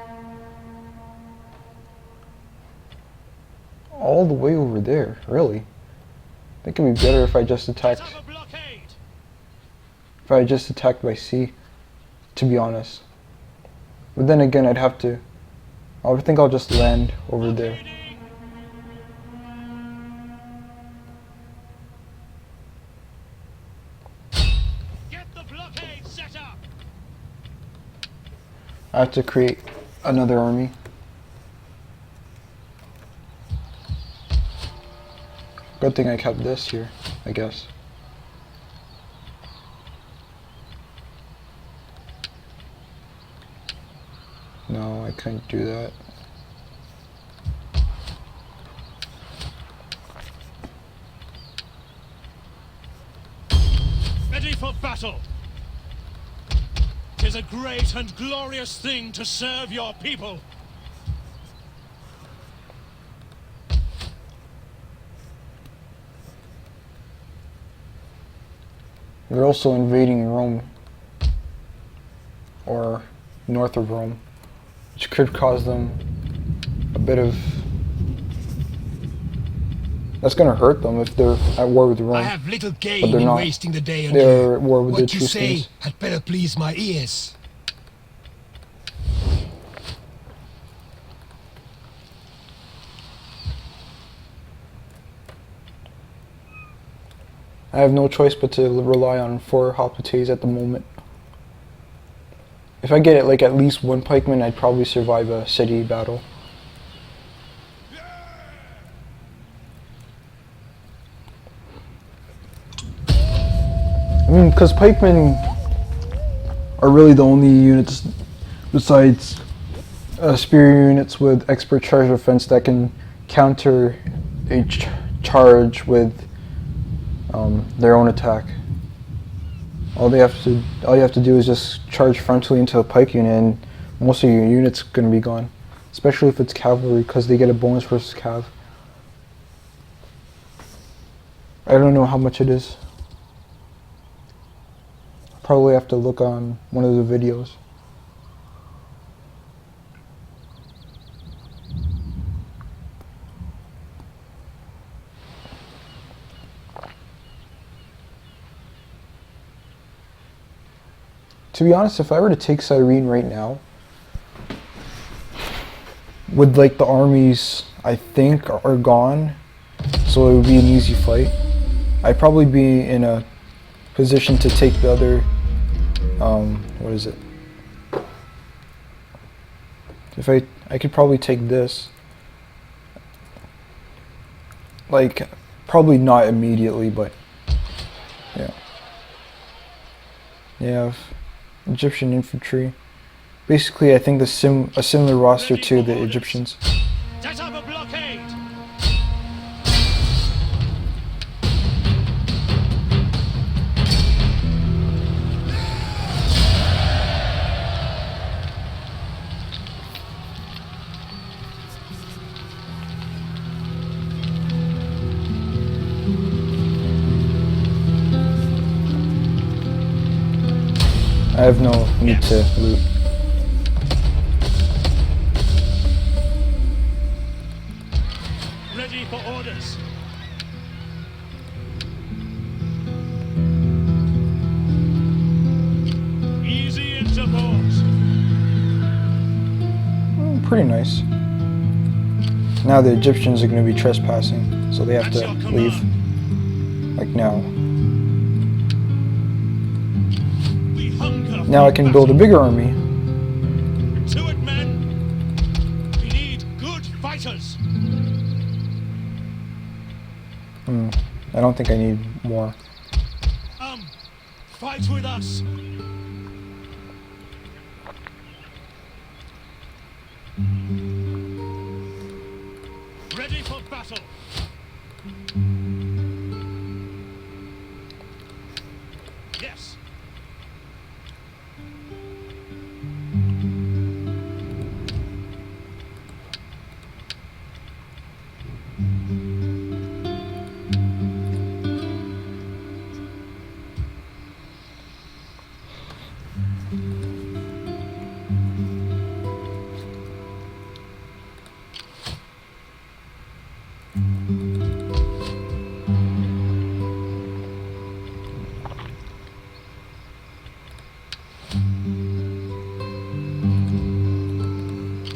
Speaker 1: All the way over there, really? I think it'd be better if I just attacked.
Speaker 2: Set up a blockade.
Speaker 1: If I just attacked by sea, to be honest. But then again, I'd have to. I think I'll just land over there.
Speaker 2: Blockading. Get the blockade set up.
Speaker 1: I have to create another army. Good thing I kept this here, I guess. No, I couldn't do that.
Speaker 2: Ready for battle. 'Tis a great and glorious thing to serve your people.
Speaker 1: They're also invading Rome, or north of Rome, which could cause them a bit of... That's gonna hurt them if they're at war with Rome.
Speaker 3: I have little
Speaker 1: But
Speaker 3: gain
Speaker 1: they're
Speaker 3: in
Speaker 1: not.
Speaker 3: wasting the day on
Speaker 1: They're
Speaker 3: you.
Speaker 1: at war with the
Speaker 3: What you say
Speaker 1: Etruscans.
Speaker 3: had better please my ears.
Speaker 1: I have no choice but to rely on 4 Hoplites at the moment. If I get like at least 1 pikeman, I'd probably survive a city battle. I mean, because pikemen are really the only units besides spear units with expert charge defense that can counter a charge with their own attack. All you have to do is just charge frontally into a pike unit, and most of your unit's gonna be gone. Especially if it's cavalry, because they get a bonus versus cav. I don't know how much it is. Probably have to look on one of the videos. To be honest, if I were to take Cyrene right now, with like the armies I think, are gone, so it would be an easy fight. I'd probably be in a position to take the other, what is it? If I could probably take this. Like, probably not immediately, but yeah. You have Egyptian infantry. Basically, I think a similar roster to the Egyptians.
Speaker 2: Set up a blockade!
Speaker 1: I have no need to loot.
Speaker 2: Ready for orders. Easy intervals.
Speaker 1: Pretty nice. Now the Egyptians are going to be trespassing, so they have
Speaker 2: That's
Speaker 1: to
Speaker 2: your
Speaker 1: leave.
Speaker 2: command.
Speaker 1: Like now.
Speaker 2: We hunger for
Speaker 1: Now I can build a
Speaker 2: battle.
Speaker 1: bigger army.
Speaker 2: To it, men. We need good fighters.
Speaker 1: I don't think I need more.
Speaker 2: Fight with us. Ready for battle. Yes.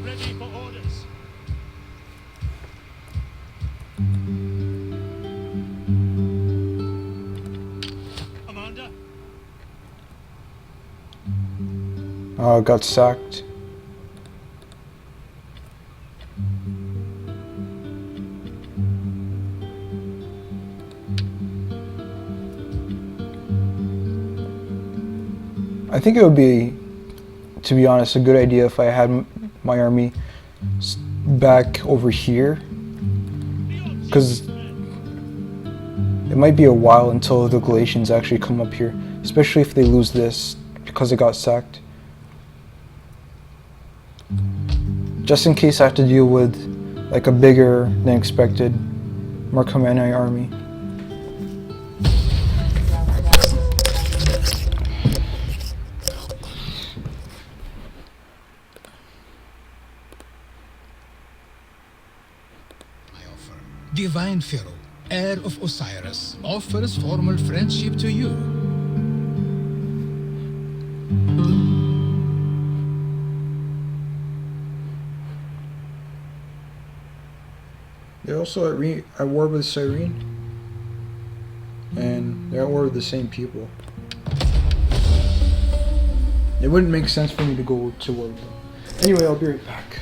Speaker 2: Ready for orders. Commander.
Speaker 1: Got sacked. I think it would be, to be honest, a good idea if I had my army back over here, because it might be a while until the Galatians actually come up here, especially if they lose this because it got sacked. Just in case I have to deal with like a bigger than expected Marcomanni army.
Speaker 5: Divine Pharaoh, heir of Osiris, offers formal friendship to you.
Speaker 1: They're also at war with Cyrene, and they're at war with the same people. It wouldn't make sense for me to go to war with them. Anyway, I'll be right back.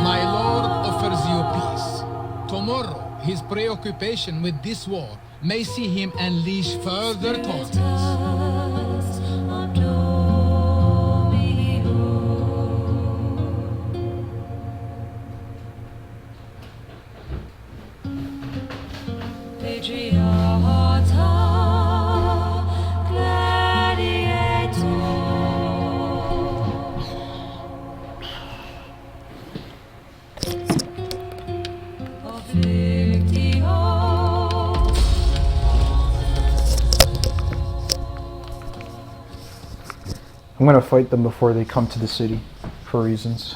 Speaker 5: My lord offers you peace. Tomorrow, his preoccupation with this war may see him unleash further torments.
Speaker 1: I'm gonna fight them before they come to the city, for reasons.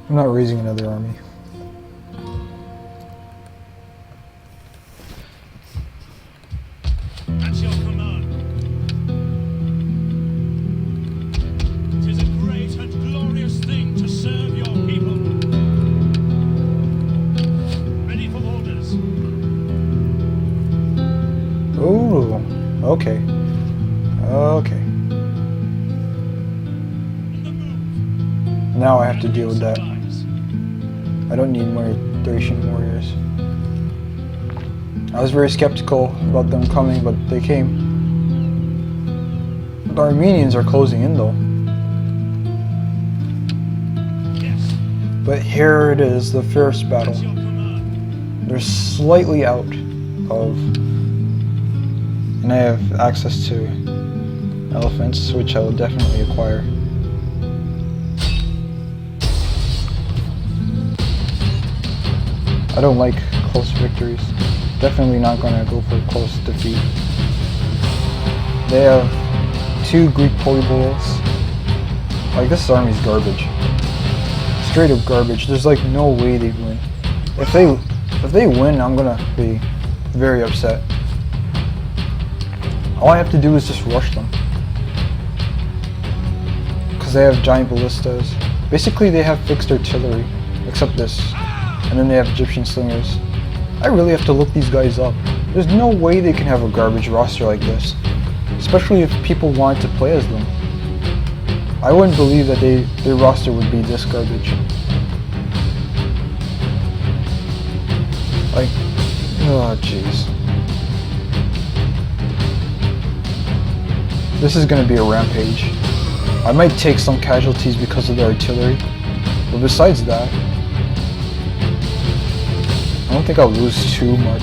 Speaker 1: I'm not raising another army.
Speaker 2: At your command. 'Tis a great and glorious thing to serve your people. Ready for orders.
Speaker 1: Oh, okay. Okay.
Speaker 2: On the move.
Speaker 1: Now I have to deal with that.
Speaker 2: Supplies.
Speaker 1: I don't need more Thracian warriors. I was very skeptical about them coming, but they came. The Armenians are closing in though.
Speaker 2: Yes.
Speaker 1: But here it is, the first battle.
Speaker 2: At your command.
Speaker 1: They're slightly out of... And I have access to elephants, which I will definitely acquire. I don't like close victories. Definitely not gonna go for a close defeat. They have 2 Greek polybols. Like, this army's garbage. Straight up garbage. There's like no way they'd win. If they win, I'm gonna be very upset. All I have to do is just rush them. Because they have giant ballistas. Basically they have fixed artillery, except this. And then they have Egyptian slingers. I really have to look these guys up. There's no way they can have a garbage roster like this. Especially if people wanted to play as them. I wouldn't believe that their roster would be this garbage. Like, oh jeez. This is gonna be a rampage. I might take some casualties because of the artillery. But besides that, I don't think I'll lose too much.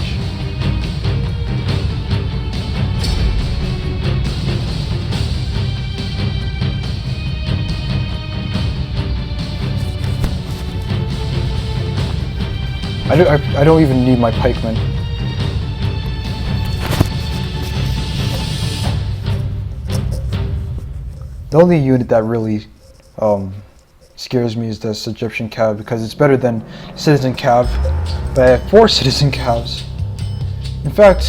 Speaker 1: I don't even need my pikemen. The only unit that really scares me is this Egyptian cav, because it's better than citizen cav, but I have 4 citizen cavs. In fact,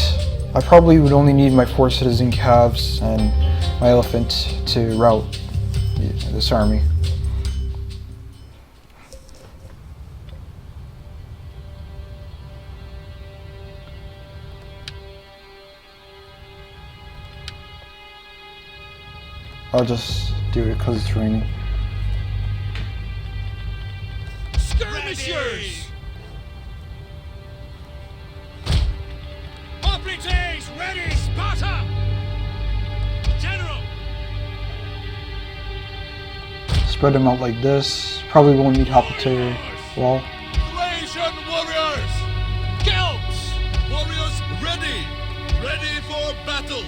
Speaker 1: I probably would only need my 4 citizen cavs and my elephant to rout this army. I'll just do it because it's raining.
Speaker 2: Skirmishers! Hoplites, ready, Sparta! General!
Speaker 1: Spread them out like this. Probably won't need Hoplite wall.
Speaker 6: Thracian warriors! Celts! Warriors ready! Ready for battle!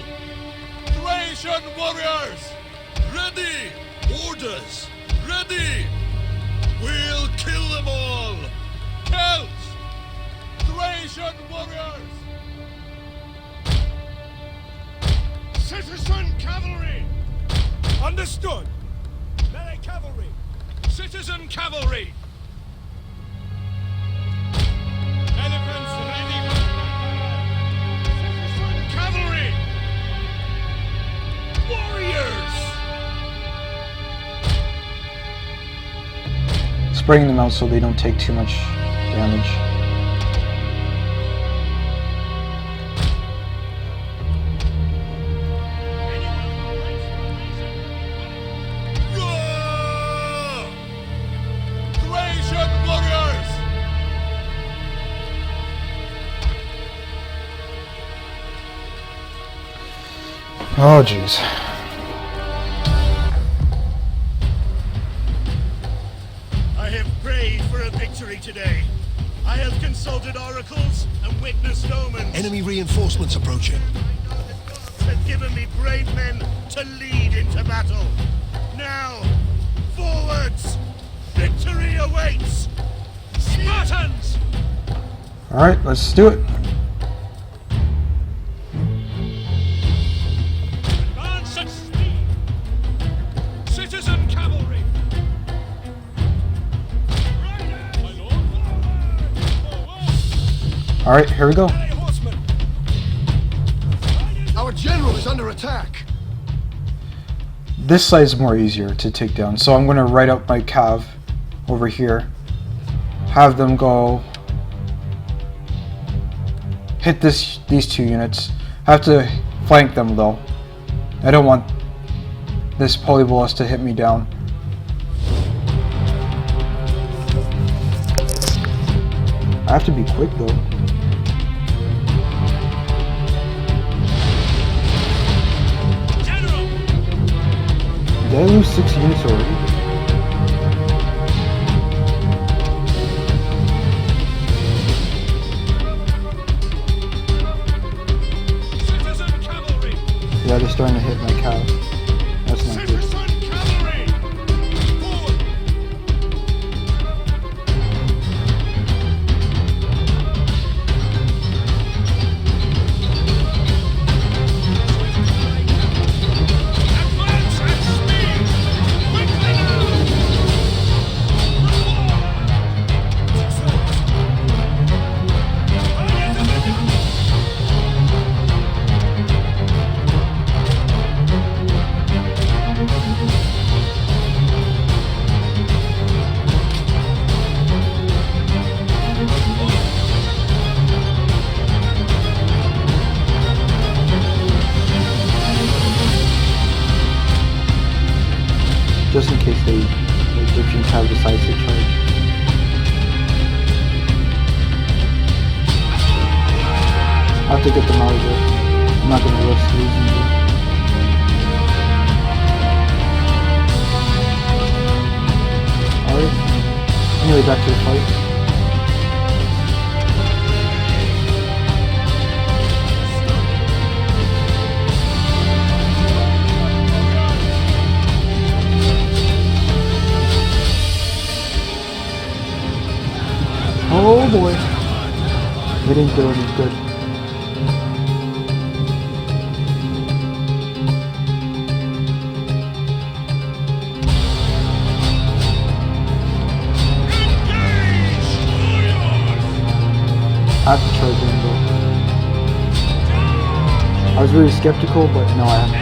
Speaker 6: Thracian warriors! Ready! Orders! Ready! We'll kill them all! Celts! Thracian warriors!
Speaker 2: Citizen cavalry! Understood! Melee cavalry!
Speaker 6: Citizen cavalry!
Speaker 2: Elephants ready! Citizen cavalry! Warriors!
Speaker 1: Spraying them out so they don't take too much damage.
Speaker 6: Roar! Thracian warriors!
Speaker 1: Oh jeez.
Speaker 2: I have prayed for a victory today. I have consulted oracles and witnessed omens.
Speaker 7: Enemy reinforcements approaching.
Speaker 6: given me brave men to lead into battle. Now, forwards! Victory awaits!
Speaker 2: Spartans!
Speaker 1: Alright, let's do it.
Speaker 2: Advance at speed!
Speaker 6: Citizen cavalry!
Speaker 2: Riders! My lord! Forward!
Speaker 1: Alright, here we go.
Speaker 6: Hey, horsemen!
Speaker 7: Our general is under attack.
Speaker 1: This side is more easier to take down, so I'm going to write out my cav over here. Have them go hit these two units. Have to flank them though. I don't want this polybolus to hit me down. I have to be quick though.
Speaker 2: General!
Speaker 1: Did I lose 6 units already?
Speaker 6: Citizen cavalry!
Speaker 1: Yeah, they're starting to hit my cav. That's not good.
Speaker 6: Citizen cavalry! Forward! Advance at speed! Quickly now!
Speaker 1: Just in case the Egyptians have decisive charge. I have to get them out of there. I'm not going to risk losing them. Alright, anyway, back to the fight. Oh boy. We didn't do any good. I have to charge in though. I was really skeptical, but no, I have to.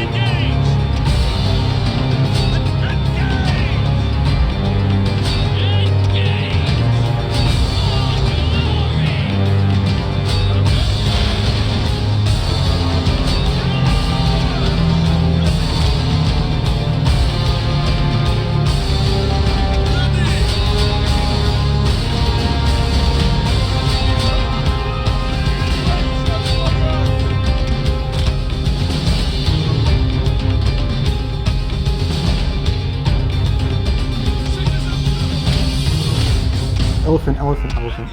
Speaker 1: Elephant, elephant, elephant.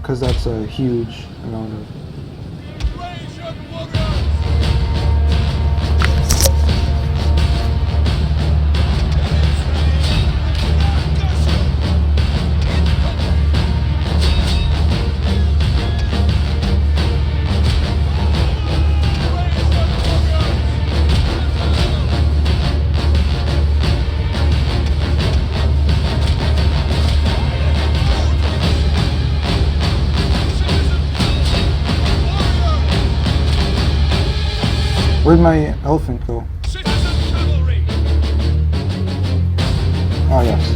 Speaker 1: Because that's a huge amount of...
Speaker 6: Thracian warriors!
Speaker 1: Where'd my elephant go?
Speaker 6: Citizen cavalry!
Speaker 1: Oh yes.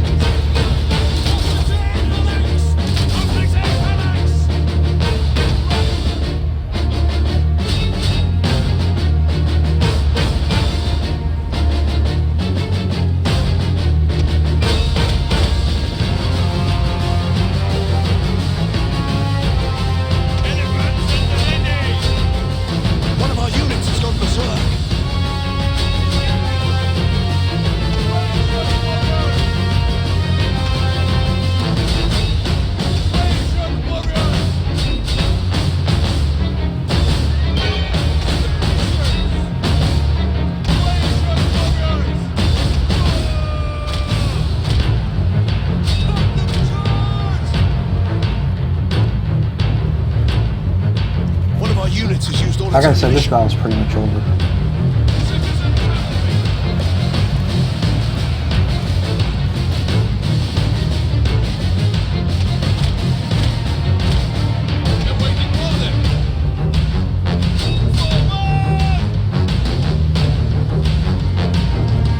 Speaker 7: One of our units has gone berserk.
Speaker 1: Like I said, this battle's pretty much over.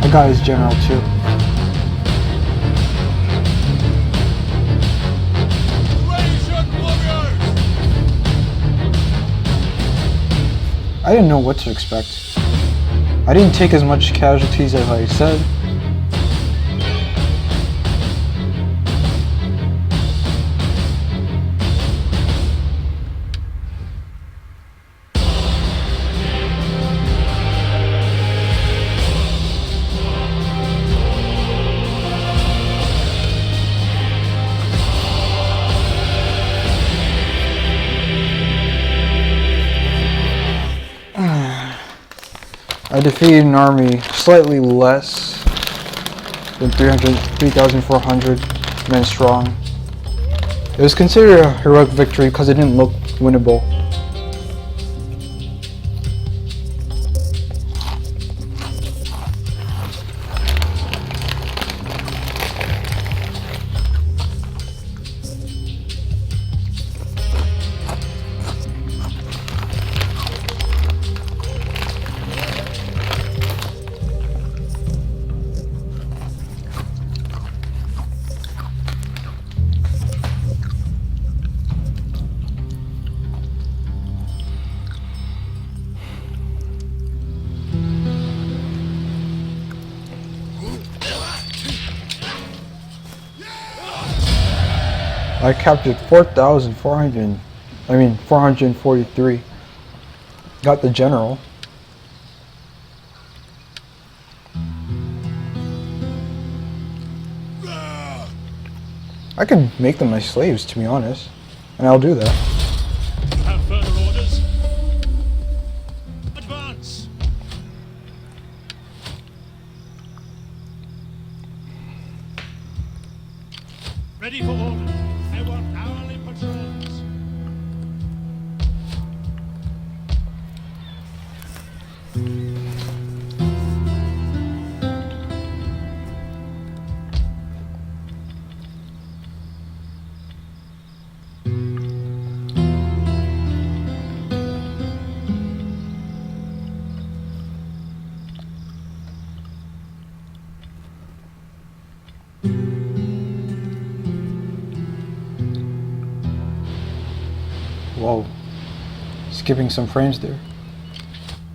Speaker 1: I got his general too. I didn't know what to expect. I didn't take as much casualties as I said. I defeated an army slightly less than 3,400 men strong. It was considered a heroic victory because it didn't look winnable. I captured 443. Got the general. I can make them my slaves, to be honest, and I'll do that.
Speaker 2: Have further orders? Advance! Ready for orders. I want hourly patrols.
Speaker 1: Whoa. Skipping some frames there.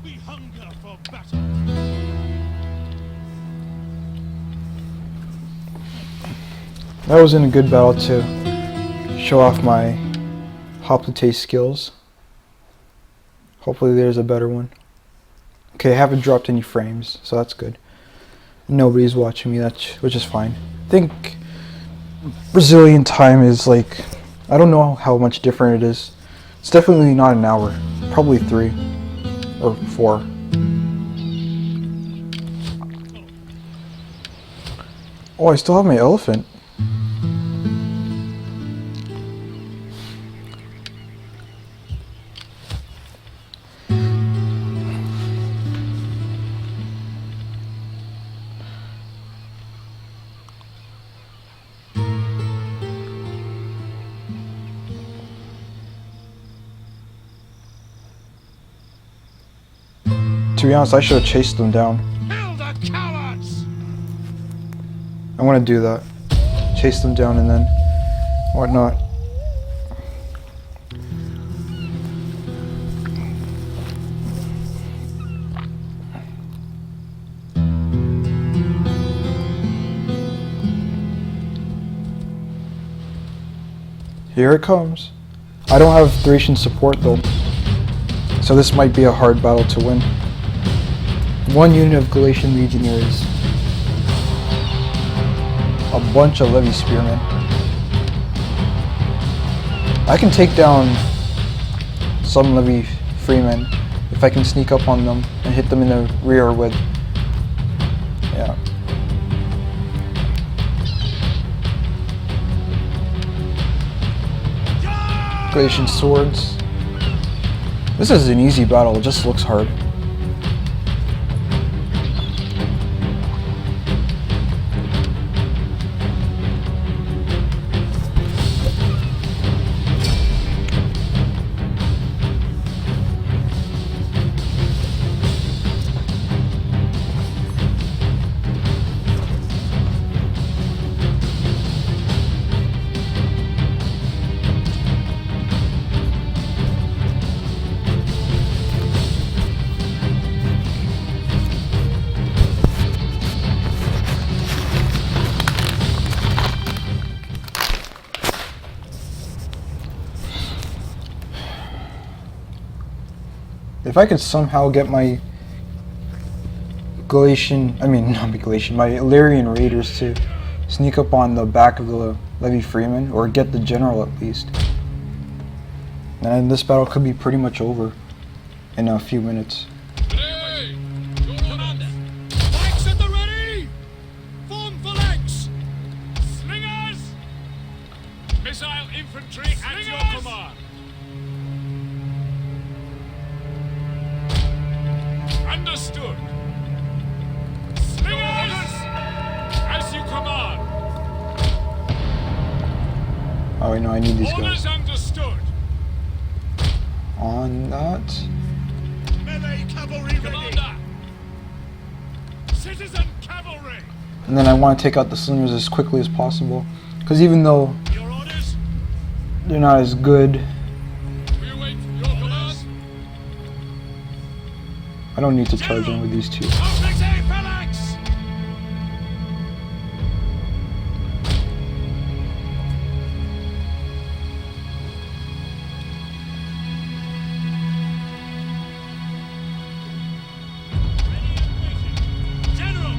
Speaker 2: We hunger for battle.
Speaker 1: That was in a good battle to show off my Hoplite skills. Hopefully there's a better one. Okay, I haven't dropped any frames, so that's good. Nobody's watching me, which is fine. I think Brazilian time is like, I don't know how much different it is. It's definitely not an hour, probably 3 or 4. Oh, I still have my elephant. To be honest, I should have chased them down.
Speaker 2: Kill the cowards!
Speaker 1: I want to do that. Chase them down and then whatnot. Here it comes. I don't have Thracian support though, so this might be a hard battle to win. 1 unit of Galatian legionaries. A bunch of levy spearmen. I can take down some levy freemen if I can sneak up on them and hit them in the rear with, yeah. Galatian swords. This is an easy battle, it just looks hard. If I could somehow get my my Illyrian raiders to sneak up on the back of the Levy Freeman, or get the general at least, then this battle could be pretty much over in a few minutes.
Speaker 2: Ready! Commander! Flanks at the ready! Form phalanx! Slingers! Missile infantry at your command! Understood! Slingers! As you command!
Speaker 1: Oh wait, no, I need these
Speaker 2: Orders
Speaker 1: guys.
Speaker 2: understood!
Speaker 1: On that.
Speaker 6: Melee cavalry ready.
Speaker 2: Commander! Citizen cavalry!
Speaker 1: And then I want to take out the slingers as quickly as possible, because even though
Speaker 2: Your orders?
Speaker 1: they're not as good,
Speaker 2: We await your command.
Speaker 1: I don't need to charge in with these two.
Speaker 2: Hoplites phalanx! General!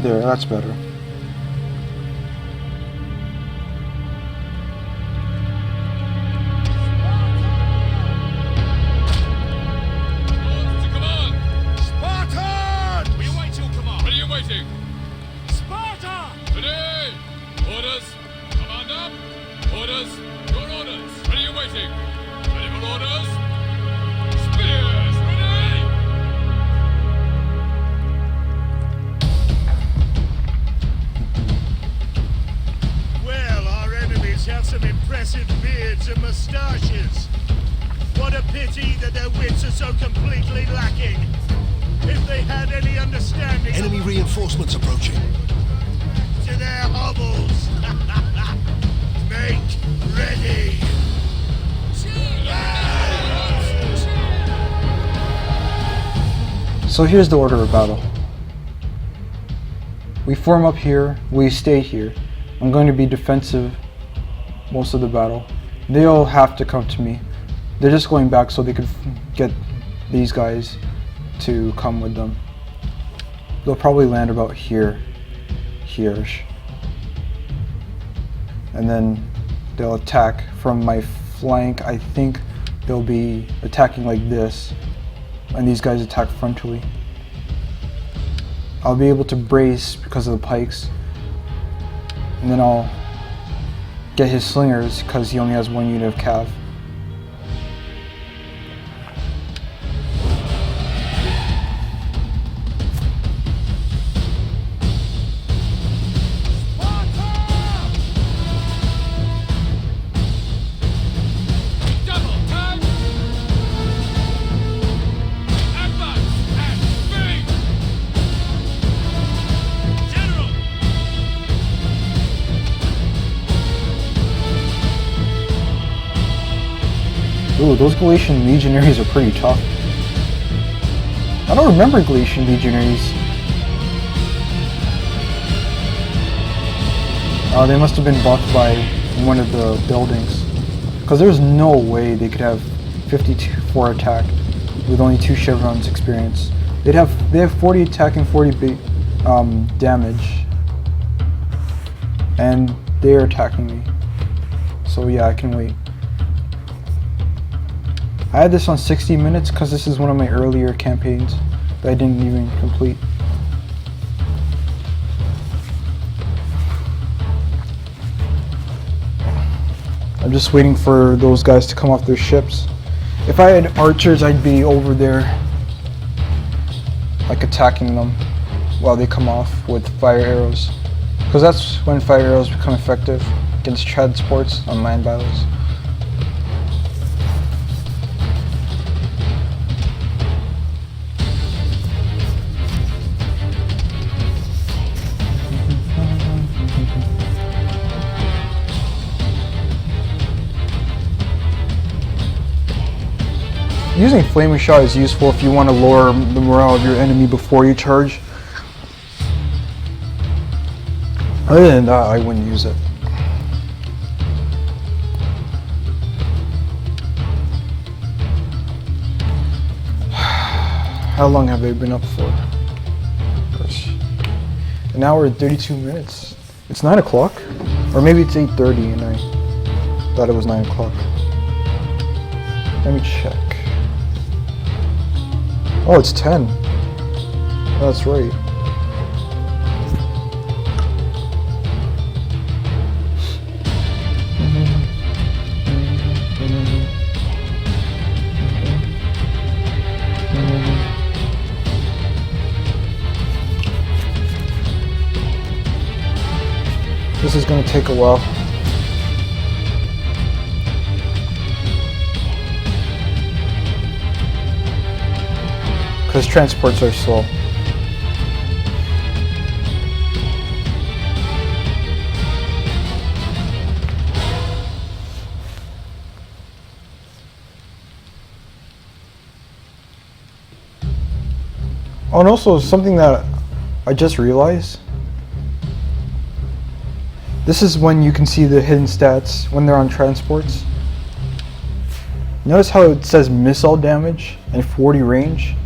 Speaker 1: There, that's better.
Speaker 2: Orders to command!
Speaker 6: Spartans!
Speaker 2: We await your command. What are you waiting? Sparta! Ready! Orders! Commander! Orders! Your orders! What are you waiting? Ready for orders? Spears ready!
Speaker 6: Well, our enemies have some impressive beards and moustaches. What a pity that their wits are so completely lacking. If they had any understanding
Speaker 7: Enemy reinforcements approaching.
Speaker 6: to their hovels. Make ready.
Speaker 1: So here's the order of battle. We form up here, we stay here. I'm going to be defensive most of the battle. They'll have to come to me. They're just going back so they could get these guys to come with them. They'll probably land about here-ish. And then they'll attack from my flank. I think they'll be attacking like this, and these guys attack frontally. I'll be able to brace because of the pikes, and then I'll get his slingers because he only has one unit of cav.
Speaker 2: Double time! Advance and speed! General!
Speaker 1: Ooh, those Galatian legionaries are pretty tough. I don't remember Galatian legionaries. They must have been buffed by one of the buildings. Because there's no way they could have 54 attack with only 2 chevrons experience. They have 40 attack and 40 damage. And they're attacking me. So yeah, I can wait. I had this on 60 minutes because this is one of my earlier campaigns that I didn't even complete. I'm just waiting for those guys to come off their ships. If I had archers, I'd be over there, like attacking them while they come off with fire arrows. Because that's when fire arrows become effective against transports on land battles. Using flaming shot is useful if you want to lower the morale of your enemy before you charge. Other than that, I wouldn't use it. How long have they been up for? Gosh. An hour and 32 minutes. It's 9 o'clock? Or maybe it's 8:30 and I thought it was 9 o'clock. Let me check. Oh, it's 10. That's right. This is going to take a while. Because transports are slow. Oh, and also something that I just realized. This is when you can see the hidden stats when they're on transports. Notice how it says missile damage and 40 range?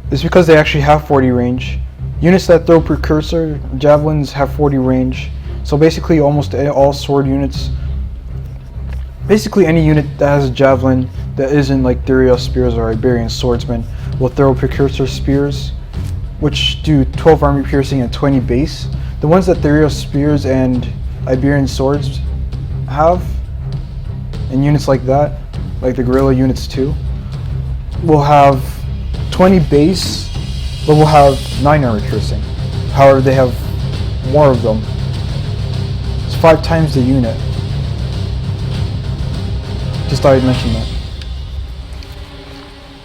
Speaker 1: It's because they actually have 40 range. Units that throw precursor javelins have 40 range. So basically almost all sword units, basically any unit that has a javelin that isn't like Therios spears or Iberian swordsmen will throw precursor spears, which do 12 armor piercing and 20 base. The ones that Therios spears and Iberian swords have, and units like that, like the guerrilla units too, will have 20 base, but will have 9 armor piercing. However, they have more of them. It's 5 times the unit. Just thought I'd mention that.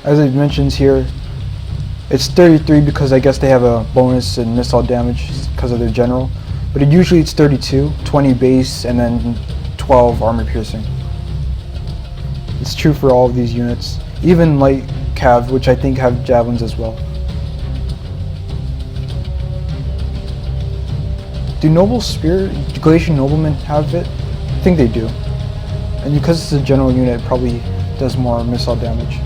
Speaker 1: As it mentions here, it's 33 because I guess they have a bonus in missile damage because of their general. But usually it's 32, 20 base, and then 12 armor piercing. It's true for all of these units. Even light cav, which I think have javelins as well. Do Galatian noblemen have it? I think they do. And because it's a general unit, it probably does more missile damage.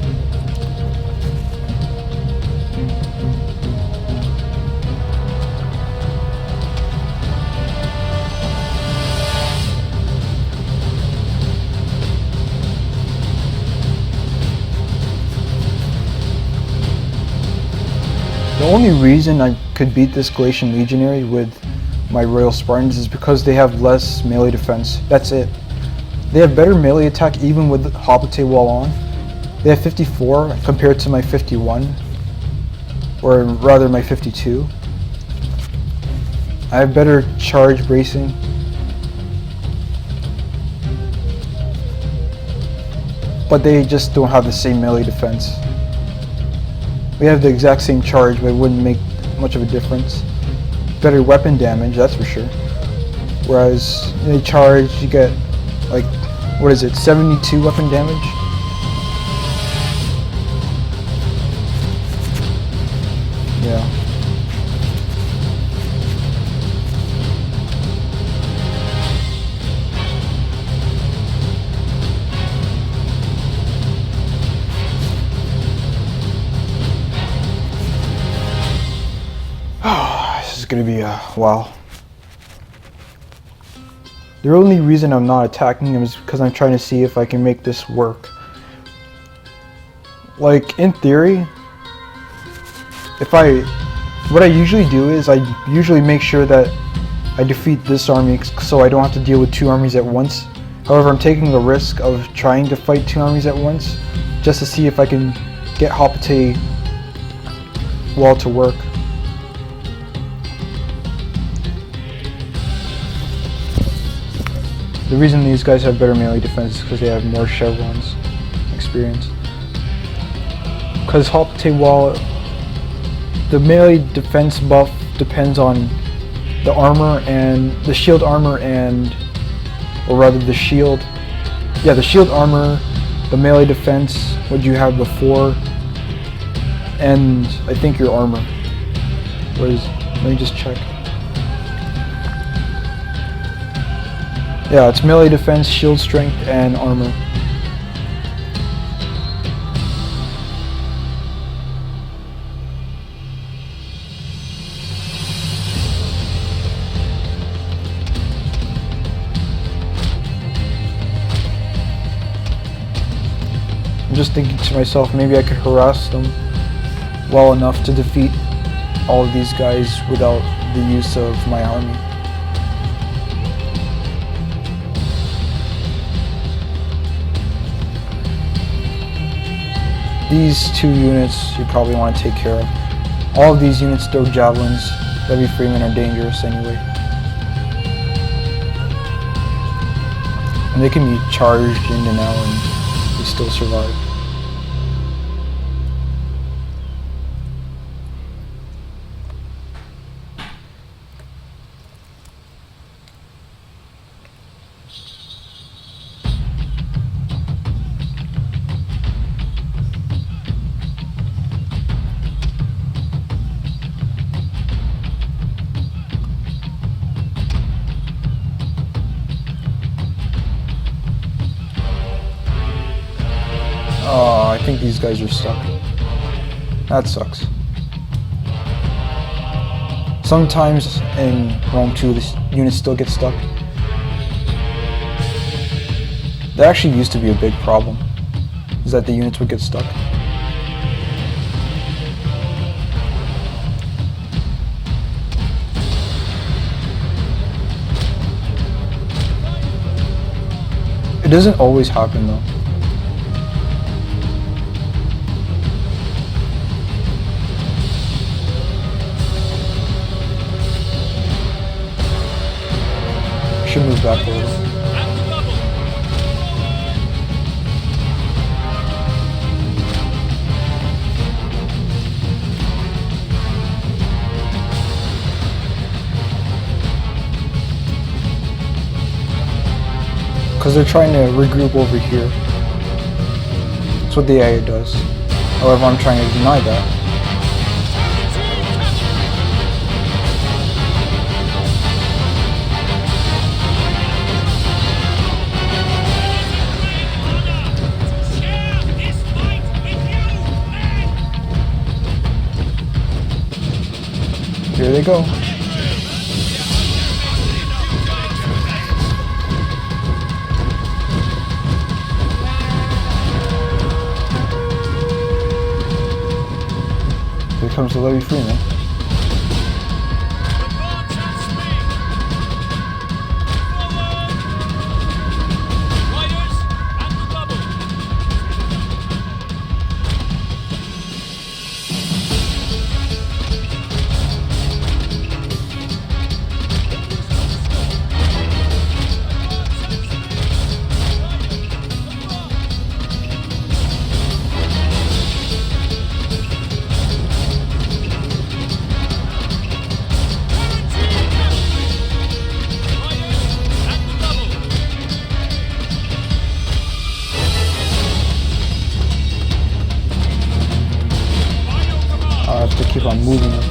Speaker 1: The only reason I could beat this Galatian legionary with my Royal Spartans is because they have less melee defense. That's it. They have better melee attack even with Hoplite while on. They have 54 compared to my 51, or rather my 52. I have better charge bracing. But they just don't have the same melee defense. We have the exact same charge, but it wouldn't make much of a difference. Better weapon damage, that's for sure. Whereas in a charge, you get like, what is it, 72 weapon damage? Yeah. This is gonna be a while. The only reason I'm not attacking him is because I'm trying to see if I can make this work. Like, in theory, what I usually do is I usually make sure that I defeat this army so I don't have to deal with 2 armies at once. However, I'm taking the risk of trying to fight 2 armies at once, just to see if I can get Hoplite wall to work. The reason these guys have better melee defense is because they have more chevrons experience. Because Hoplite wall, the melee defense buff depends on the armor and the shield armor and, or rather the shield. Yeah, the shield armor, the melee defense, what you have before, and I think your armor. Let me just check. Yeah, it's melee defense, shield strength, and armor. I'm just thinking to myself, maybe I could harass them well enough to defeat all of these guys without the use of my army. These 2 units you probably want to take care of. All of these units throw javelins. Levy Freemen are dangerous anyway. And they can be charged in and out and they still survive. I think these guys are stuck. That sucks. Sometimes in Rome 2, the units still get stuck. That actually used to be a big problem, is that the units would get stuck. It doesn't always happen though. Should move back a little. Because they're trying to regroup over here. That's what the AI does. However, I'm trying to deny that. Here they go. Here comes the Levy Freeman. I have to keep on moving it.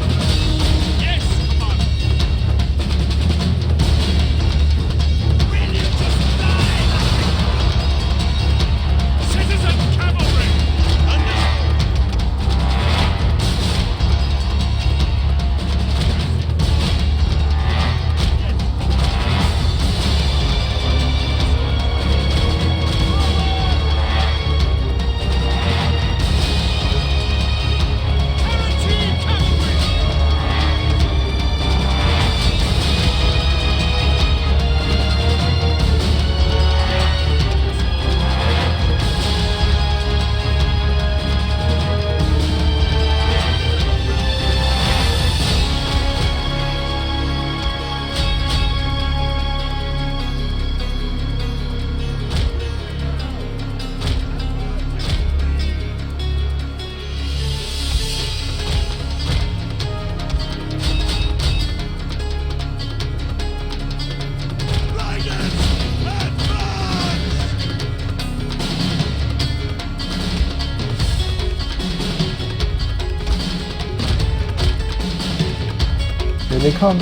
Speaker 1: Here they come.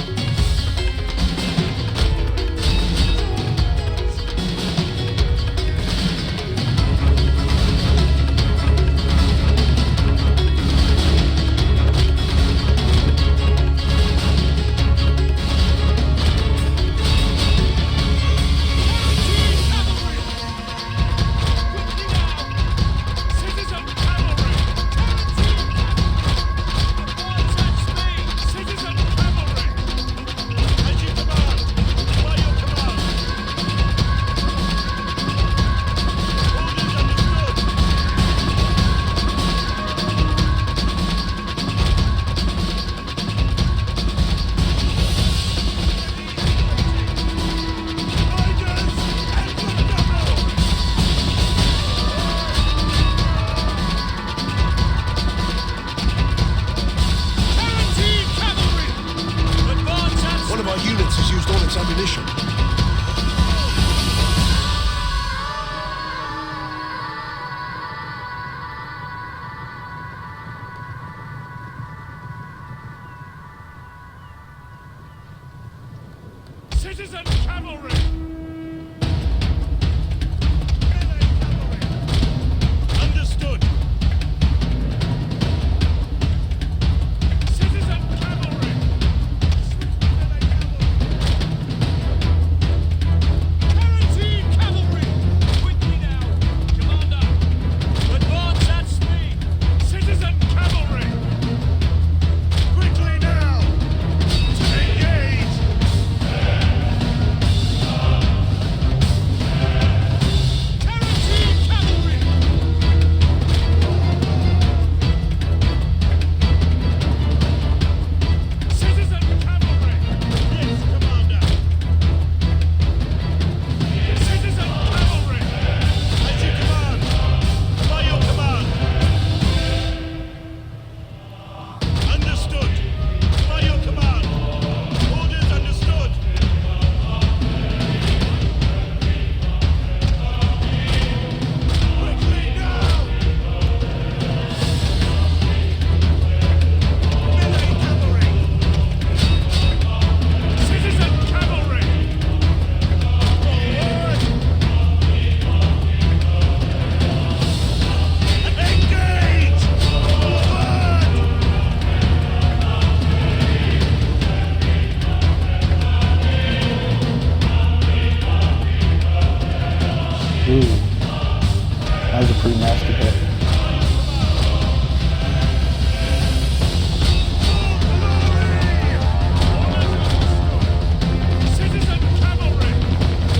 Speaker 7: One of our units has used all its ammunition.
Speaker 6: Citizen cavalry! Melee cavalry! Understood! Citizen cavalry! Swift melee cavalry! Guaranteed cavalry! Quickly now! Commander! Advance at speed! Citizen cavalry! Quickly now! Engage! Guaranteed cavalry! Citizen cavalry! Yes, Commander! Citizen cavalry! As you command! By your command! Understood! By your command! Orders understood! Quickly now! Melee cavalry! Citizen cavalry! Forward! Engage! Forward!
Speaker 1: Ooh. That was a pretty nasty hit.
Speaker 6: Citizen cavalry!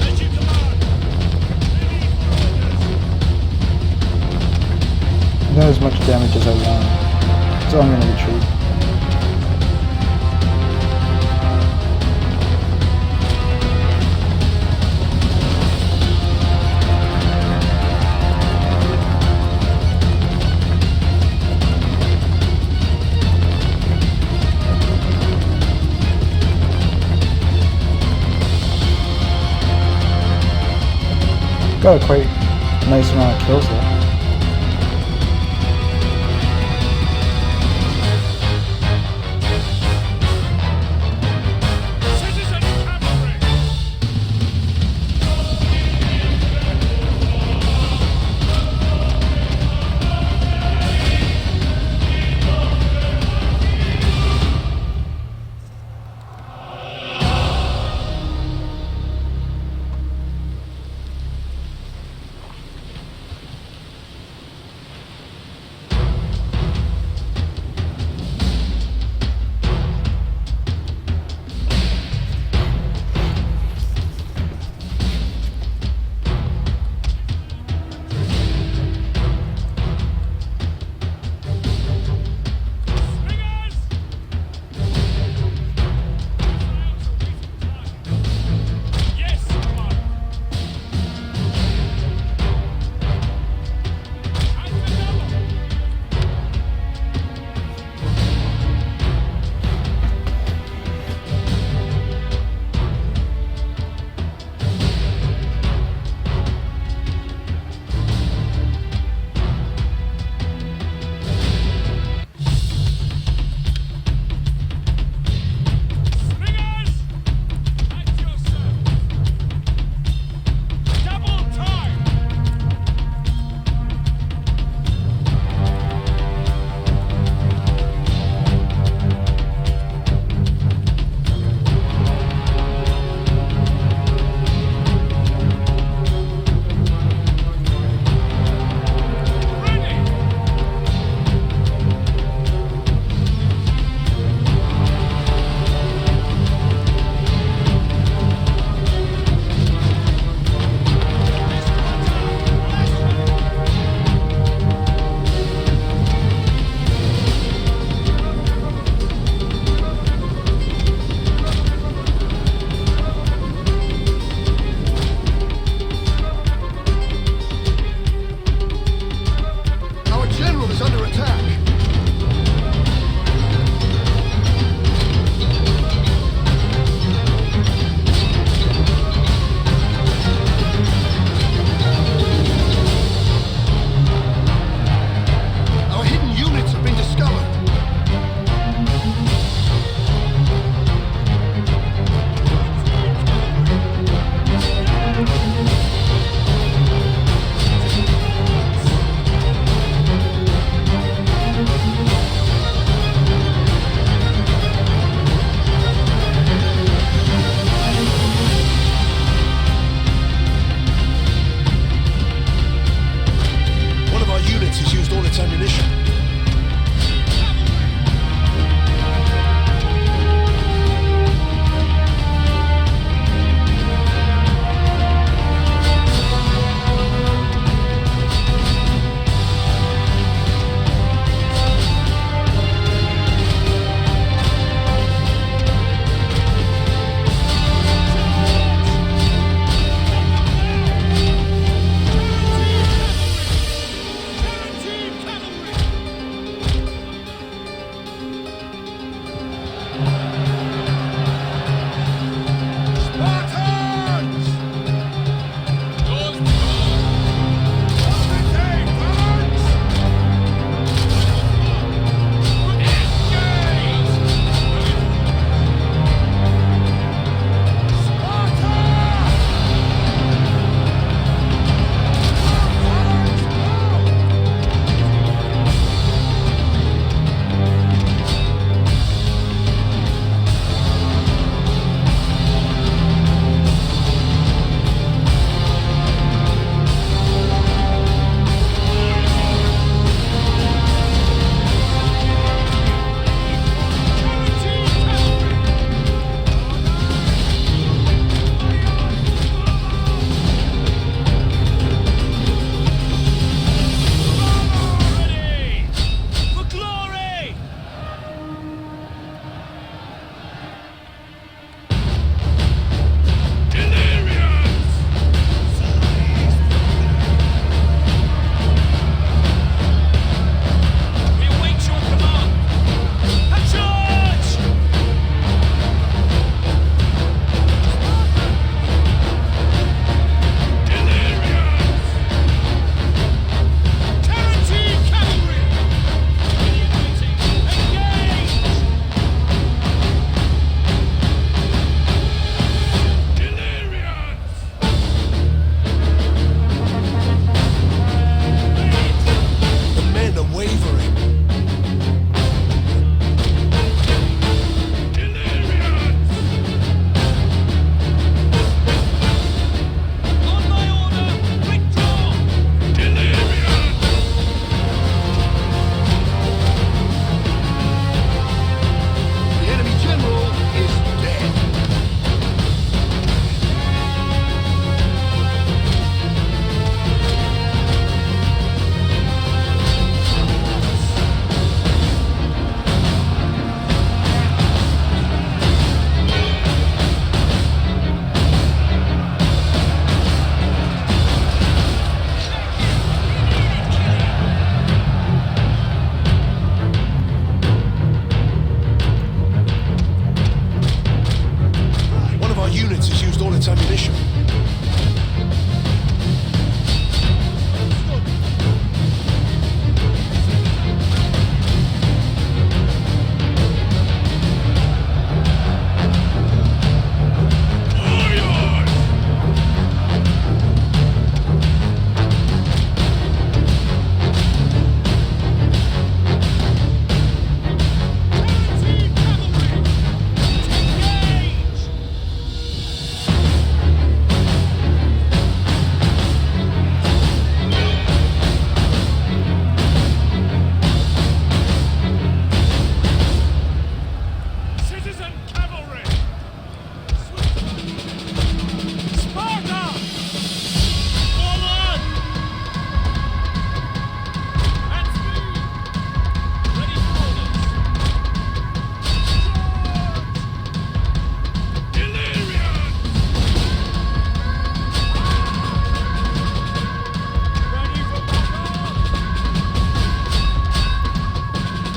Speaker 6: As you command! Ready for orders!
Speaker 1: Not as much damage as I want. So I'm gonna retreat. Got a quite nice amount of kills there.
Speaker 6: Citizen cavalry!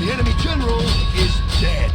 Speaker 7: The enemy general is dead.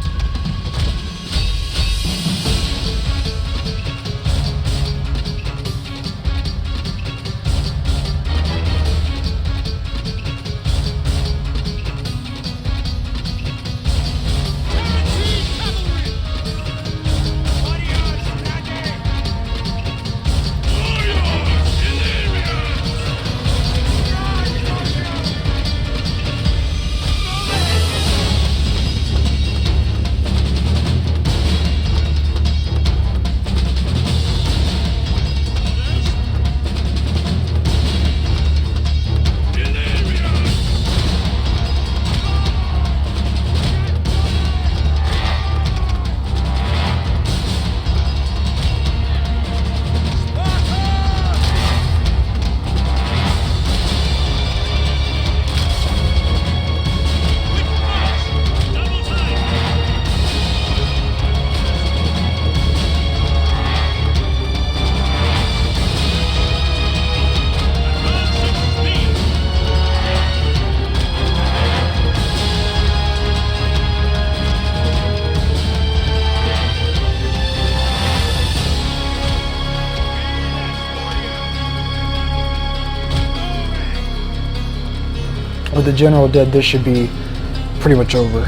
Speaker 1: With the general dead, this should be pretty much over.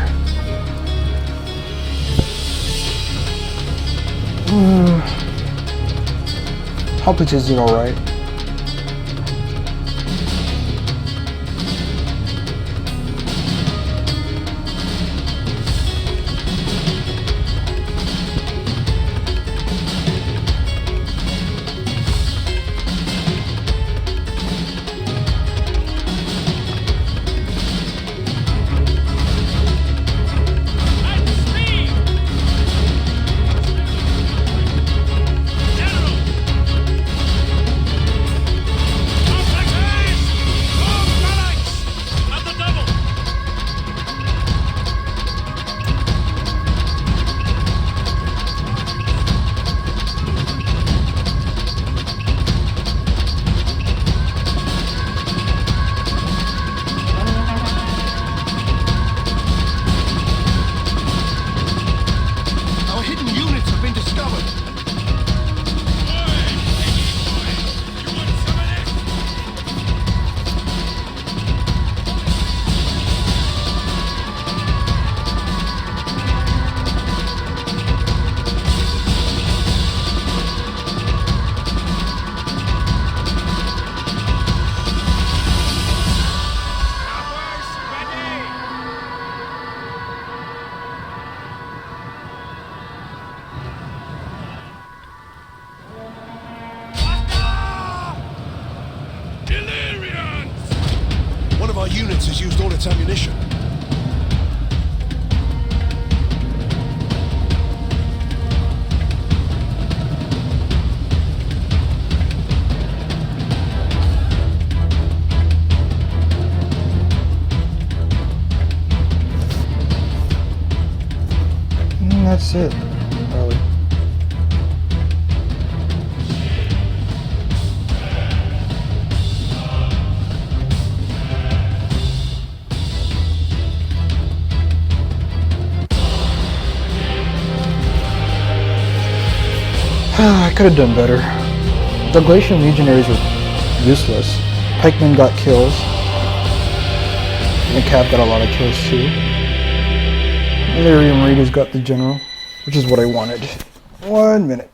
Speaker 1: Hoplites did alright. One of our units has used all its ammunition. That's it, probably. I could have done better. The Glacian Legionaries were useless. Pikemen got kills. And the Cav got a lot of kills too. Illyrium Raiders got the general, which is what I wanted. 1 minute.